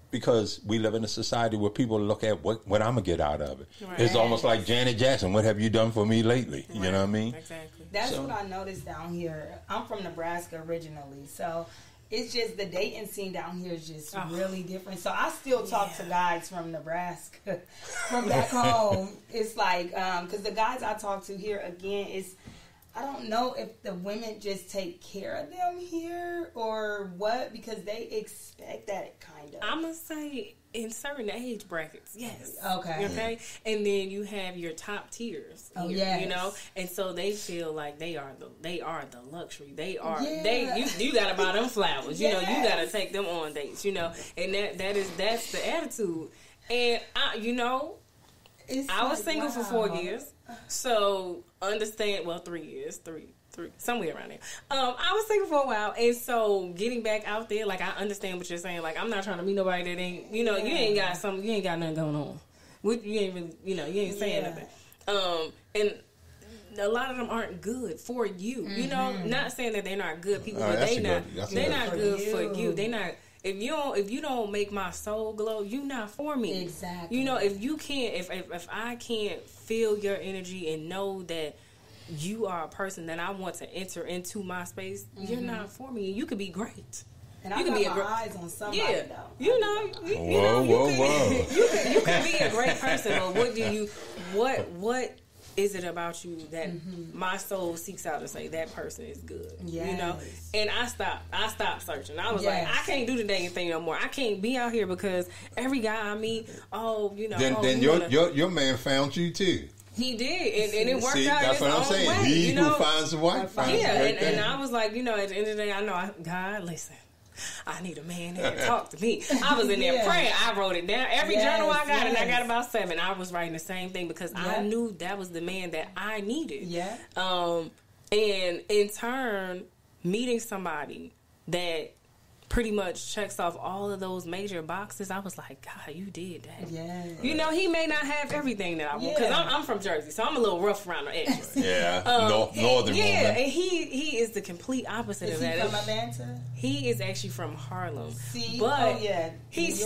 Because we live in a society where people look at what I'm going to get out of it. Right. It's almost like Janet Jackson. What have you done for me lately? Right. You know what I mean? Exactly. That's what I noticed down here. I'm from Nebraska originally. So it's just the dating scene down here is just really different. So I still talk to guys from Nebraska, from back home. It's like, because the guys I talk to here, again, I don't know if the women just take care of them here or what, because they expect that kind of. I'm going to say in certain age brackets, yes. Okay. And then you have your top tiers here, yes. you know, and so they feel like they are the luxury. They are, you got to buy them flowers, you know, you got to take them on dates, you know, and that's the attitude. And I was single for 4 years. So understand, 3 years, three, somewhere around there. I was single for a while, and so getting back out there, like I understand what you're saying. Like I'm not trying to meet nobody that ain't, you ain't got nothing going on. You ain't really, you ain't saying nothing. And a lot of them aren't good for you. You know, not saying that they're not good people, but they're not good for you. They not. If you don't make my soul glow, you not for me. Exactly. You know, if I can't feel your energy and know that you are a person that I want to enter into my space, you're not for me. You could be great. And I got my eyes on somebody though. You know, you could be a great person, but what is it about you that my soul seeks out to say that person is good? Yes. You know? And I stopped searching. I was like, I can't do the dating thing no more. I can't be out here because every guy I meet, Then your man found you too. He did, and it worked out. That's what I'm saying. Way, he who finds a wife finds a great thing. And I was like, at the end of the day, I know, God, listen. I need a man that can talk to me. I was in there praying. I wrote it down. Every journal I got, and I got about 7. I was writing the same thing because I knew that was the man that I needed. Yeah. And in turn, meeting somebody that pretty much checks off all of those major boxes, I was like, God, you did that. Yeah. You know, he may not have everything that I want because I'm from Jersey, so I'm a little rough around the edges. Northern woman. Yeah, and he is the complete opposite of that. Is he from Atlanta? He is actually from Harlem. See? But he's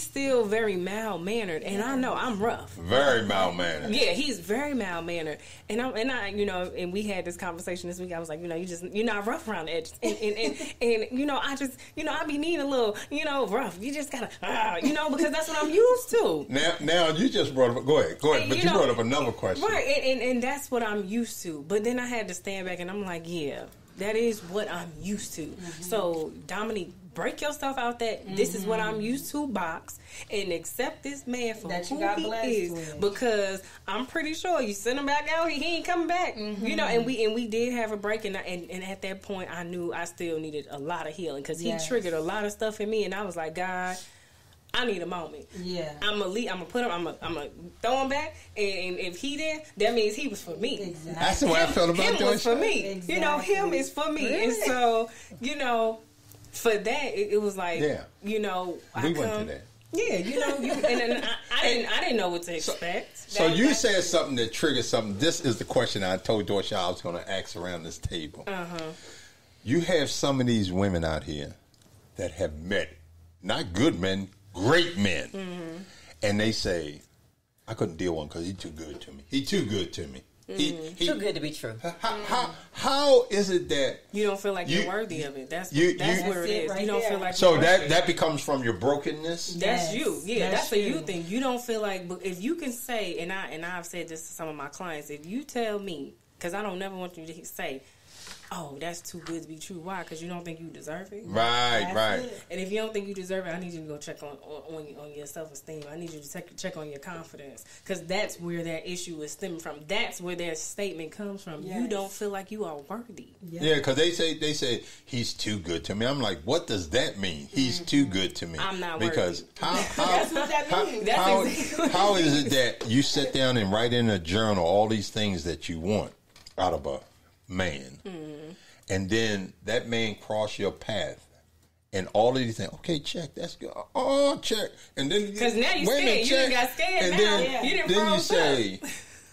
still very mild-mannered, and I know I'm rough. Very mild-mannered. Yeah, he's very mild-mannered. And I and we had this conversation this week. I was like, you're not rough around the edges. And I be needing a little, rough. You just gotta, because that's what I'm used to. Now you just brought up, go ahead. But you brought up another question. Right, and that's what I'm used to. But then I had to stand back and I'm like, that is what I'm used to. So, Dominique, break yourself out that this is what I'm used to box and accept this man for that who he is with. Because I'm pretty sure you send him back out, he ain't coming back. And we did have a break, and at that point I knew I still needed a lot of healing because he triggered a lot of stuff in me, and I was like, God, I need a moment. Yeah, I'm gonna put him. I'm gonna throw him back, and if he there, that means he was for me. Exactly. That's the way I felt about him was for me. Exactly. Him is for me, and so for that it was like we went to that. Yeah, and I didn't know what to expect. So you said something that triggered something. This is the question I told Dorshell I was going to ask around this table. You have some of these women out here that have met not good men, great men, and they say, I couldn't deal with him because he's too good to me. He's too good to me. Too good to be true. How is it that you don't feel like you're worthy of it? That's where it is. Right you don't there. feel like so that becomes from your brokenness. That's you. Yeah, that's a you true. thing. You don't feel like, but if you can say, and I've said this to some of my clients, if you tell me, because I don't never want you to say, oh, that's too good to be true. Why? Because you don't think you deserve it. Right. And if you don't think you deserve it, I need you to go check on your self-esteem. I need you to check on your confidence, because that's where that issue is stemming from. That's where that statement comes from. Yes. You don't feel like you are worthy. Yeah, because they say he's too good to me. I'm like, what does that mean? He's too good to me. I'm not because worthy. That's what that means. How is it that you sit down and write in a journal all these things that you want out of a man, and then that man cross your path, and all of these things. Okay, check. That's good. Oh, check. And then because now you scared. You got scared. And now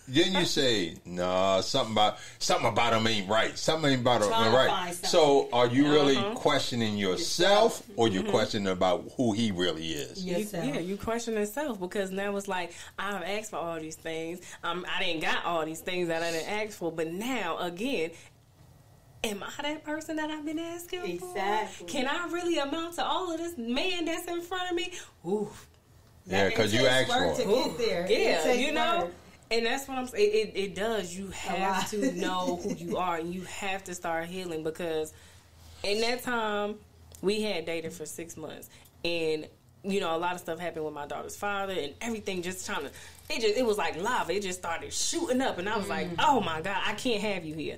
then you say, nah, something about him ain't right. Something about him ain't right. So, are you really questioning yourself, or you questioning about who he really is? You question yourself, because now it's like, I've asked for all these things. I didn't got all these things that I didn't ask for, but now again, am I that person that I've been asking Exactly. for? Can I really amount to all of this man that's in front of me? Ooh. Yeah, because you asked for it. To get there. Yeah, you know. And that's what I'm saying. It does. You have to know who you are, and you have to start healing, because in that time, we had dated for 6 months, and a lot of stuff happened with my daughter's father, and everything just it was like lava. It just started shooting up, and I was like, oh my God, I can't have you here,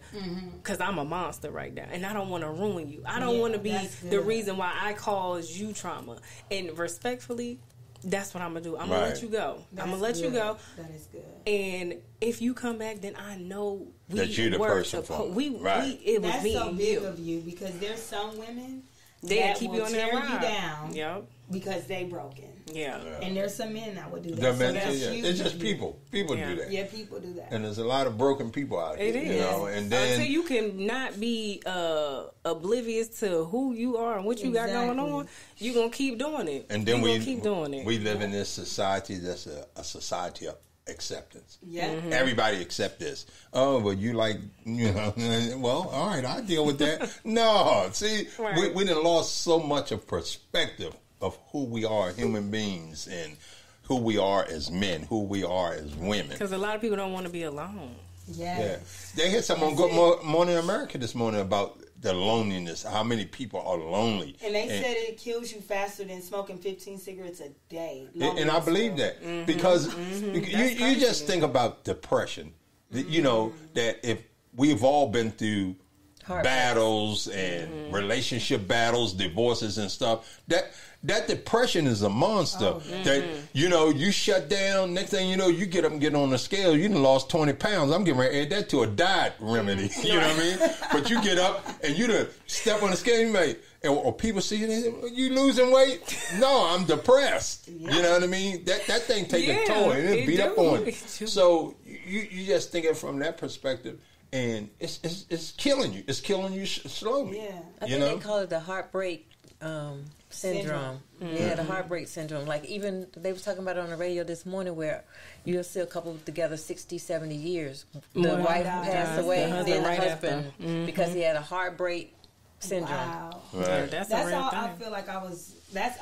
because I'm a monster right now, and I don't want to ruin you. I don't want to be the reason why I caused you trauma. And respectfully, that's what I'm going to do. I'm going to let you go. I'm going to let you go. That is good. And if you come back, then I know that you're the person for it was that's me so and big you. of you, because there's some women that keep will you on that tear ride. you down Yep. because they broken. Yeah. And there's some men that would do that. The So men, that's huge it's just of you. people. People do that. Yeah, people do that. And there's a lot of broken people out here. It is. And then until you can not be oblivious to who you are and what you got going on, you're going to keep doing it. And then we keep doing it. We live in this society that's a society of acceptance. Yeah. Everybody accept this. Oh, well, you like, well, all right, I'll deal with that. No, see, Right. we done lost so much of perspective of who we are, human beings, and who we are as men, who we are as women. Because a lot of people don't want to be alone. Yeah. They had something on Good Morning America this morning about the loneliness, how many people are lonely. And they said it kills you faster than smoking 15 cigarettes a day. And I believe that, because you just think about depression. That if we've all been through battles and relationship battles, divorces and stuff, that depression is a monster. That you shut down. Next thing you know, you get up and get on the scale. You done lost 20 pounds. I'm getting ready to add that to a diet remedy. You know what I mean? But you get up and you done step on the scale. Or people see you, they say, you losing weight? No, I'm depressed. You know what I mean? That thing take a toll and it beat up on you. So you just think it from that perspective. And it's killing you. It's killing you slowly. Yeah. I think they call it the heartbreak syndrome. Yeah, the heartbreak syndrome. Like, even they was talking about it on the radio this morning, where you'll see a couple together 60, 70 years. The wife passed away, then the husband, because he had a heartbreat syndrome. Wow. Right. Yeah, that's a real all thing. I feel like I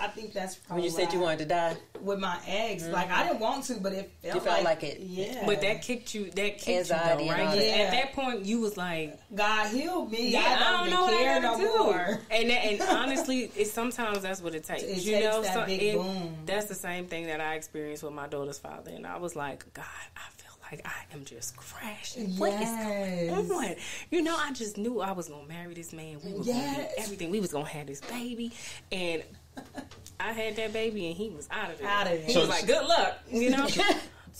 think that's probably When you said you wanted to die, with my ex. Like, I didn't want to, but it felt, you felt like it. Yeah. But that kicked you. Anxiety though, and right? all that. Yeah. At that point, you was like, God healed me. yeah, I don't know what I care gotta no do. more. And honestly, sometimes that's what it takes. It you takes know, that big boom. That's the same thing that I experienced with my daughter's father, and I was like, God, I feel like I am just crashing. What is going on? I just knew I was gonna marry this man. We were gonna do everything. We was gonna have this baby, and I had that baby, and he was out of there. He was like, good luck,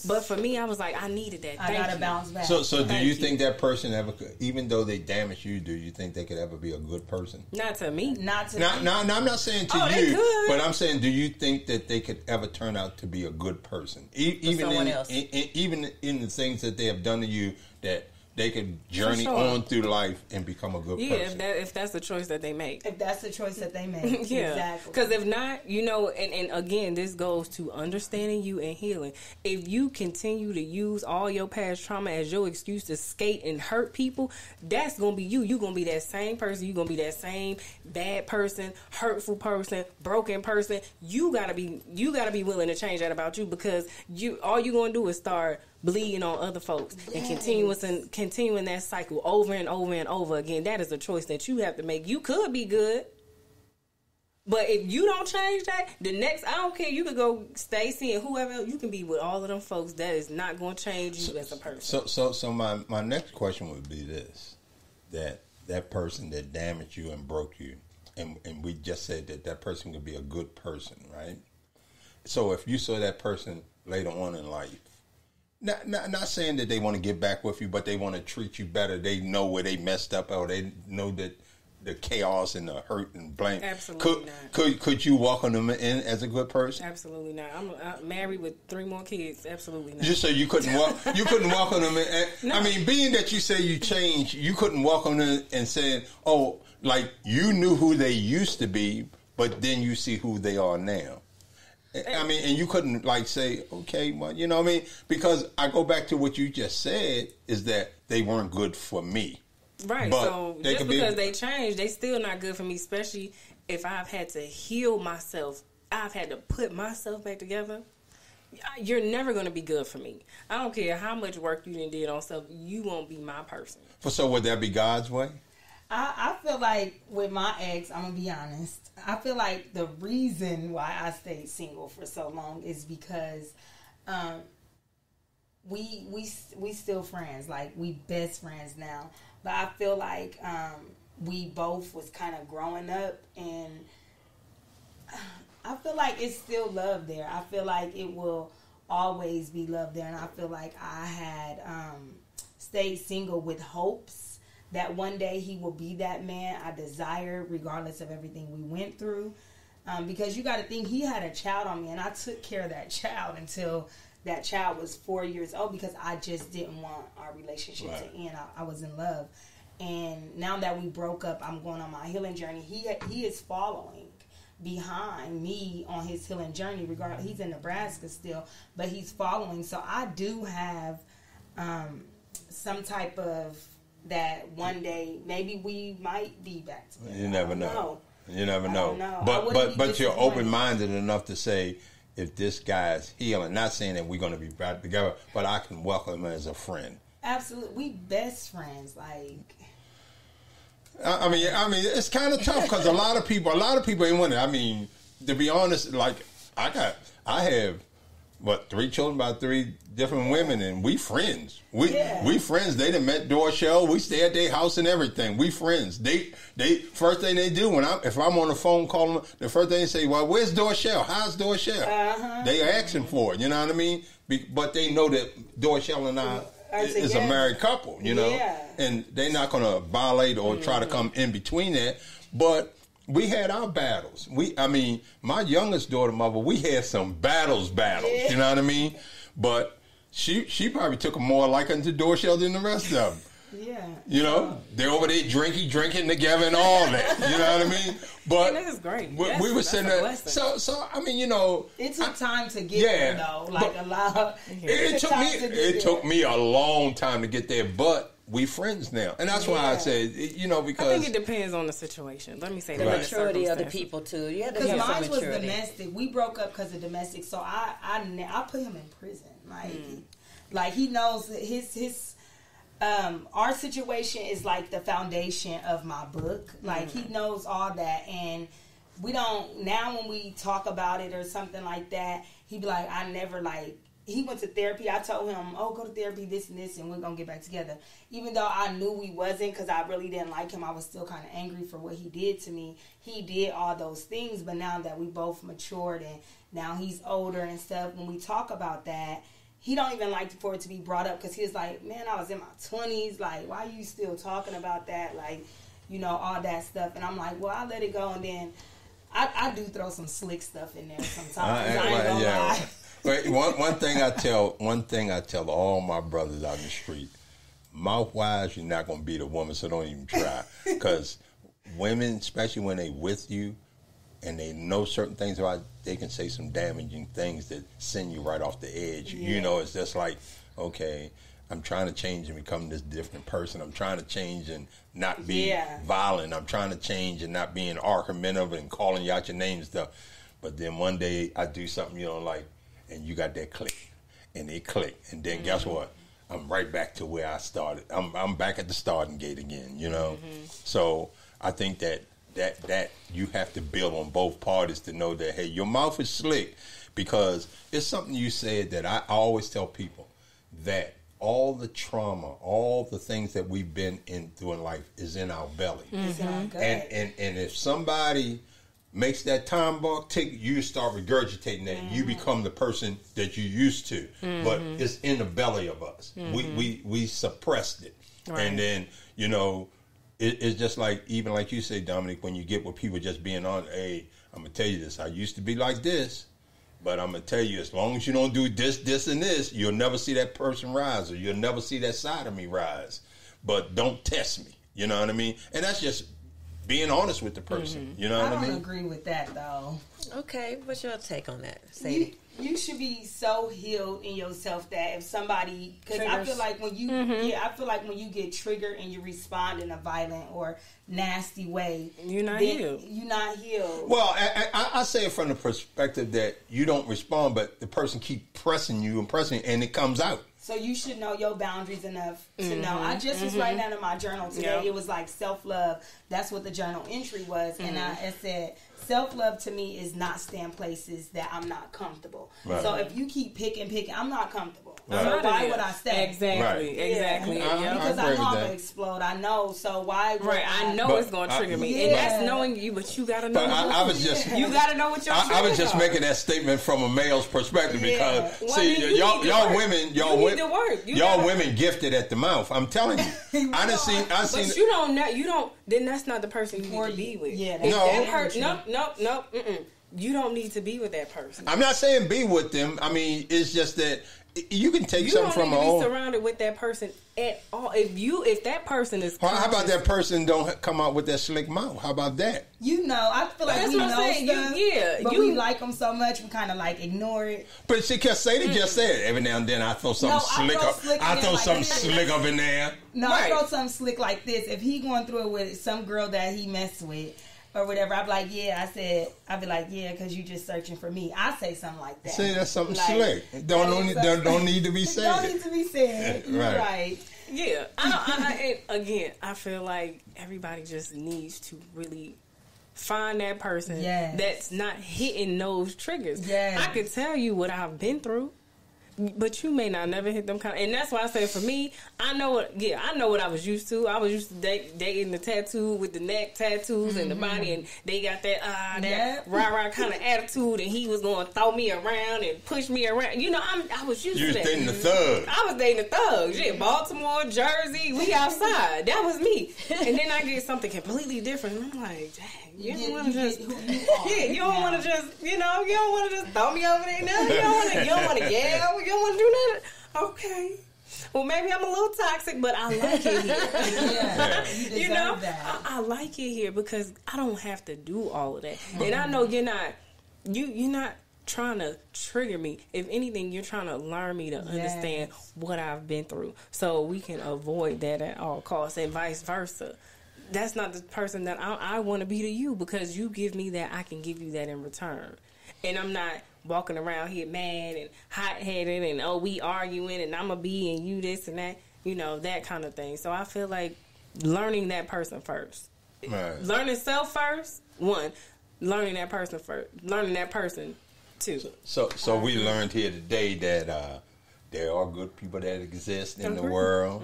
But for me, I was like, I needed that. I gotta bounce back. So do you think that person ever could, even though they damaged you, do you think they could ever be a good person? Not to me. Not to No, me. I'm not saying to They you, could. but I'm saying, do you think that they could ever turn out to be a good person, even someone else. even in the things that they have done to you that they can journey on through life and become a good person. If that's the choice that they make. If that's the choice that they make. Yeah. Exactly. Because if not, and again, this goes to understanding you and healing. If you continue to use all your past trauma as your excuse to skate and hurt people, that's going to be you. You're going to be that same person. You're going to be that same bad person, hurtful person, broken person. You got to be willing to change that about you, because all you're going to do is start bleeding on other folks and continuing that cycle over and over and over again. That is a choice that you have to make. You could be good, but if you don't change that, I don't care, you could go Stacy and whoever, you can be with all of them folks. That is not going to change you as a person. So my next question would be this: that person that damaged you and broke you, and we just said that person could be a good person, right? So if you saw that person later on in life, not saying that they want to get back with you, but they want to treat you better. They know where they messed up, or they know that the chaos and the hurt and blame. Absolutely not. Could you welcome them in as a good person? Absolutely not. I'm married with 3 more kids. Absolutely not. Just so you couldn't welcome them in. No. I mean, being that you say you changed, you couldn't welcome them and say, oh, like you knew who they used to be, but then you see who they are now. I mean, and you couldn't like say, okay, well, you know what I mean? Because I go back to what you just said, is that they weren't good for me. Right. But so just because they changed, they still not good for me, especially if I've had to heal myself. I've had to put myself back together. You're never going to be good for me. I don't care how much work you did on self. You won't be my person. So would that be God's way? I feel like with my ex, I'm going to be honest, I feel like the reason why I stayed single for so long is because we still friends. Like, we best friends now. But I feel like we both was kind of growing up, and I feel like it's still love there. I feel like it will always be love there. And I feel like I had stayed single with hopes that one day he will be that man I desire, regardless of everything we went through. Because you got to think, he had a child on me, and I took care of that child until that child was 4 years old, because I just didn't want our relationship to end. I was in love. And now that we broke up, I'm going on my healing journey. He is following behind me on his healing journey. Regardless, he's in Nebraska still, but he's following. So I do have some type of that one day maybe we might be back together. You never know. You never know. know. But you're open-minded enough to say, if this guy's healing, not saying that we're going to be back together, but I can welcome him as a friend. Absolutely, we best friends. Like, I mean, it's kind of tough because a lot of people ain't want it. I mean, to be honest, like I have 3 children by 3 different women, and we friends. We friends. They done met Dorshell. We stay at their house and everything. We friends. They first thing they do if I'm on the phone calling them, the first thing they say, well, where's Dorshell? How's Dorshell? They are asking for it. You know what I mean? But they know that Dorshell and I is a married couple. You know, and they're not going to violate or try to come in between that. But we had our battles. My youngest daughter, mother, we had some battles. You know what I mean? But she probably took a more liking to Dorshell than the rest of them. Yeah. You know, they're over there drinking together and all that. You know what I mean? But that is great. We were sitting there. So I mean, you know, it took time to get there, though. Like a lot. It took me a long time to get there, but we friends now, and that's why I said, you know, because I think it depends on the situation. Let me say the maturity of the people too. You have to have some maturity. Because mine was domestic. We broke up because of domestic, so I put him in prison. Like he knows his our situation is like the foundation of my book. Like he knows all that, and we don't now when we talk about it or something like that, he be like, I never like. He went to therapy. I told him, oh, go to therapy, this and this, and we're going to get back together. Even though I knew we wasn't, because I really didn't like him, I was still kind of angry for what he did to me. He did all those things, but now that we both matured and now he's older and stuff, when we talk about that, he don't even like for it to be brought up, because he was like, man, I was in my 20s. Like, why are you still talking about that? Like, you know, all that stuff. And I'm like, well, I let it go. And then I do throw some slick stuff in there sometimes. I ain't gonna lie. One thing I tell all my brothers out in the street, mouth-wise, you're not going to beat a woman, so don't even try. Because women, especially when they with you and they know certain things about, they can say some damaging things that send you right off the edge. Yeah. You know, it's just like, okay, I'm trying to change and become this different person. I'm trying to change and not be violent. I'm trying to change and not being argumentative and calling you out your name and stuff. But then one day I do something you don't like, and you got that click, and it click, and then guess what? I'm right back to where I started. I'm back at the starting gate again, you know? So I think that you have to build on both parties to know that, hey, your mouth is slick, because it's something you said that I always tell people, that all the trauma, all the things that we've been through in life is in our belly. And if somebody makes that time bar tick, you start regurgitating that. You become the person that you used to. But it's in the belly of us. We suppressed it. Right. And then, you know, it's just like, even like you say, Dominique, when you get with people just being on, hey, I'm going to tell you this. I used to be like this, but I'm going to tell you, as long as you don't do this, this, and this, you'll never see that person rise, or you'll never see that side of me rise. But don't test me. You know what I mean? And that's just being honest with the person. You know what I mean? I don't agree with that, though. Okay, what's your take on that, Sadie? You should be so healed in yourself that if somebody, because I feel like when you, I feel like when you get triggered and you respond in a violent or nasty way, you're not healed. You're not healed. Well, I say it from the perspective that you don't respond, but the person keep pressing you, and it comes out. So you should know your boundaries enough to know. I just was writing down in my journal today. Yep. It was like self-love. That's what the journal entry was. And I said, self-love to me is not staying places that I'm not comfortable. Right. So if you keep picking, I'm not comfortable. Right. So why would I stay? Exactly. Exactly. Because I know I'm going to explode. I know. So why would I know it's going to trigger me. And that's knowing you, but you got to know. I was just... You got to know what your triggers I was just making that statement from a male's perspective because, see, y'all women... Y'all women gifted at the mouth. I'm telling you. I seen. But you don't know. You don't. Then that's not the person you need to be with. Yeah. No. You don't need to be with that person. I'm not saying be with them. I mean, it's just that you can take something from your own. You don't need to be surrounded with that person at all. If that person is how about that person don't come out with that slick mouth? How about that? You know, I feel like we know stuff, but we like them so much, we kind of like ignore it. But see, because Sadie just said, every now and then I throw something slick up. I throw something slick up in there. No, I throw something slick like this. If he going through it with some girl that he messed with, or whatever, I'd be like, I'd be like, because you just searching for me. I say something like that. See, that's something slick. Don't need to be said. Don't need to be said. You're right. Yeah. I feel like everybody just needs to really find that person that's not hitting those triggers. Yes. I could tell you what I've been through, but you may not never hit them kind of, and that's why I say for me, I know what I was used to. I was used to dating the tattoo with the neck tattoos and the body, and they got that rah-rah kind of attitude, and he was going to throw me around and push me around. You know, I was used to that. You was dating the thug. I was dating the thugs. Yeah, Baltimore, Jersey, we outside. That was me. And then I get something completely different, and I'm like, dang. You don't want to just, you don't want to just, you don't want to just throw me over there. No, you don't want to yell. You don't want to do that. Okay. Well, maybe I'm a little toxic, but I like it here. You know, I like it here because I don't have to do all of that. And I know you're not trying to trigger me. If anything, you're trying to learn me to understand what I've been through, so we can avoid that at all costs, and vice versa. That's not the person that I want to be to you, because you give me that, I can give you that in return. And I'm not walking around here mad and hot-headed and, we arguing and I'm going to be and you this and that, that kind of thing. So I feel like learning that person first. Right. Learning self first, one. Learning that person first. Learning that person, two. So we learned here today that there are good people that exist in the world,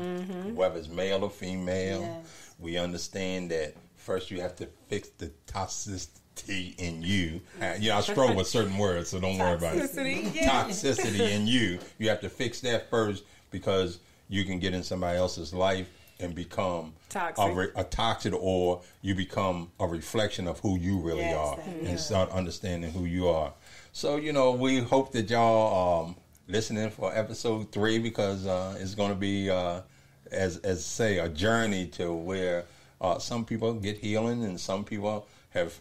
whether it's male or female. Yes. We understand that first you have to fix the toxicity in you. I struggle with certain words, so don't worry about it. Toxicity in you. You have to fix that first, because you can get in somebody else's life and become a toxic, or you become a reflection of who you really are, and start understanding who you are. So, we hope that y'all listening for episode 3, because it's going to be as say, a journey to where some people get healing and some people have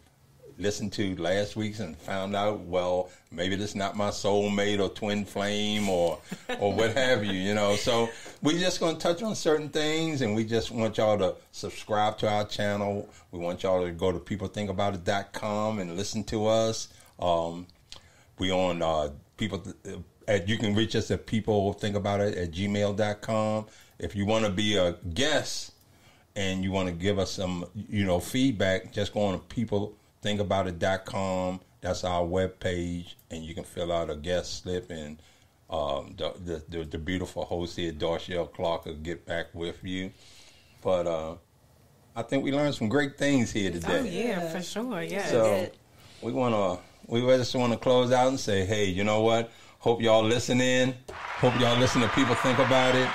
listened to last week's and found out, well, maybe this is not my soulmate or twin flame or what have you, you know. So we're just going to touch on certain things, and we just want y'all to subscribe to our channel. We want y'all to go to peoplethinkaboutit.com and listen to us. We on you can reach us at peoplethinkaboutit@gmail.com. If you want to be a guest and you want to give us some, feedback, just go on to peoplethinkaboutit.com. That's our webpage, and you can fill out a guest slip, and the beautiful host here, Dorshell Clark, will get back with you. But I think we learned some great things here today. Oh yeah, for sure. Yeah. So we just want to close out and say, hey, you know what? Hope y'all listen in. Hope y'all listen to People Think About It.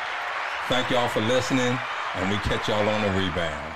Thank y'all for listening, and we catch y'all on the rebound.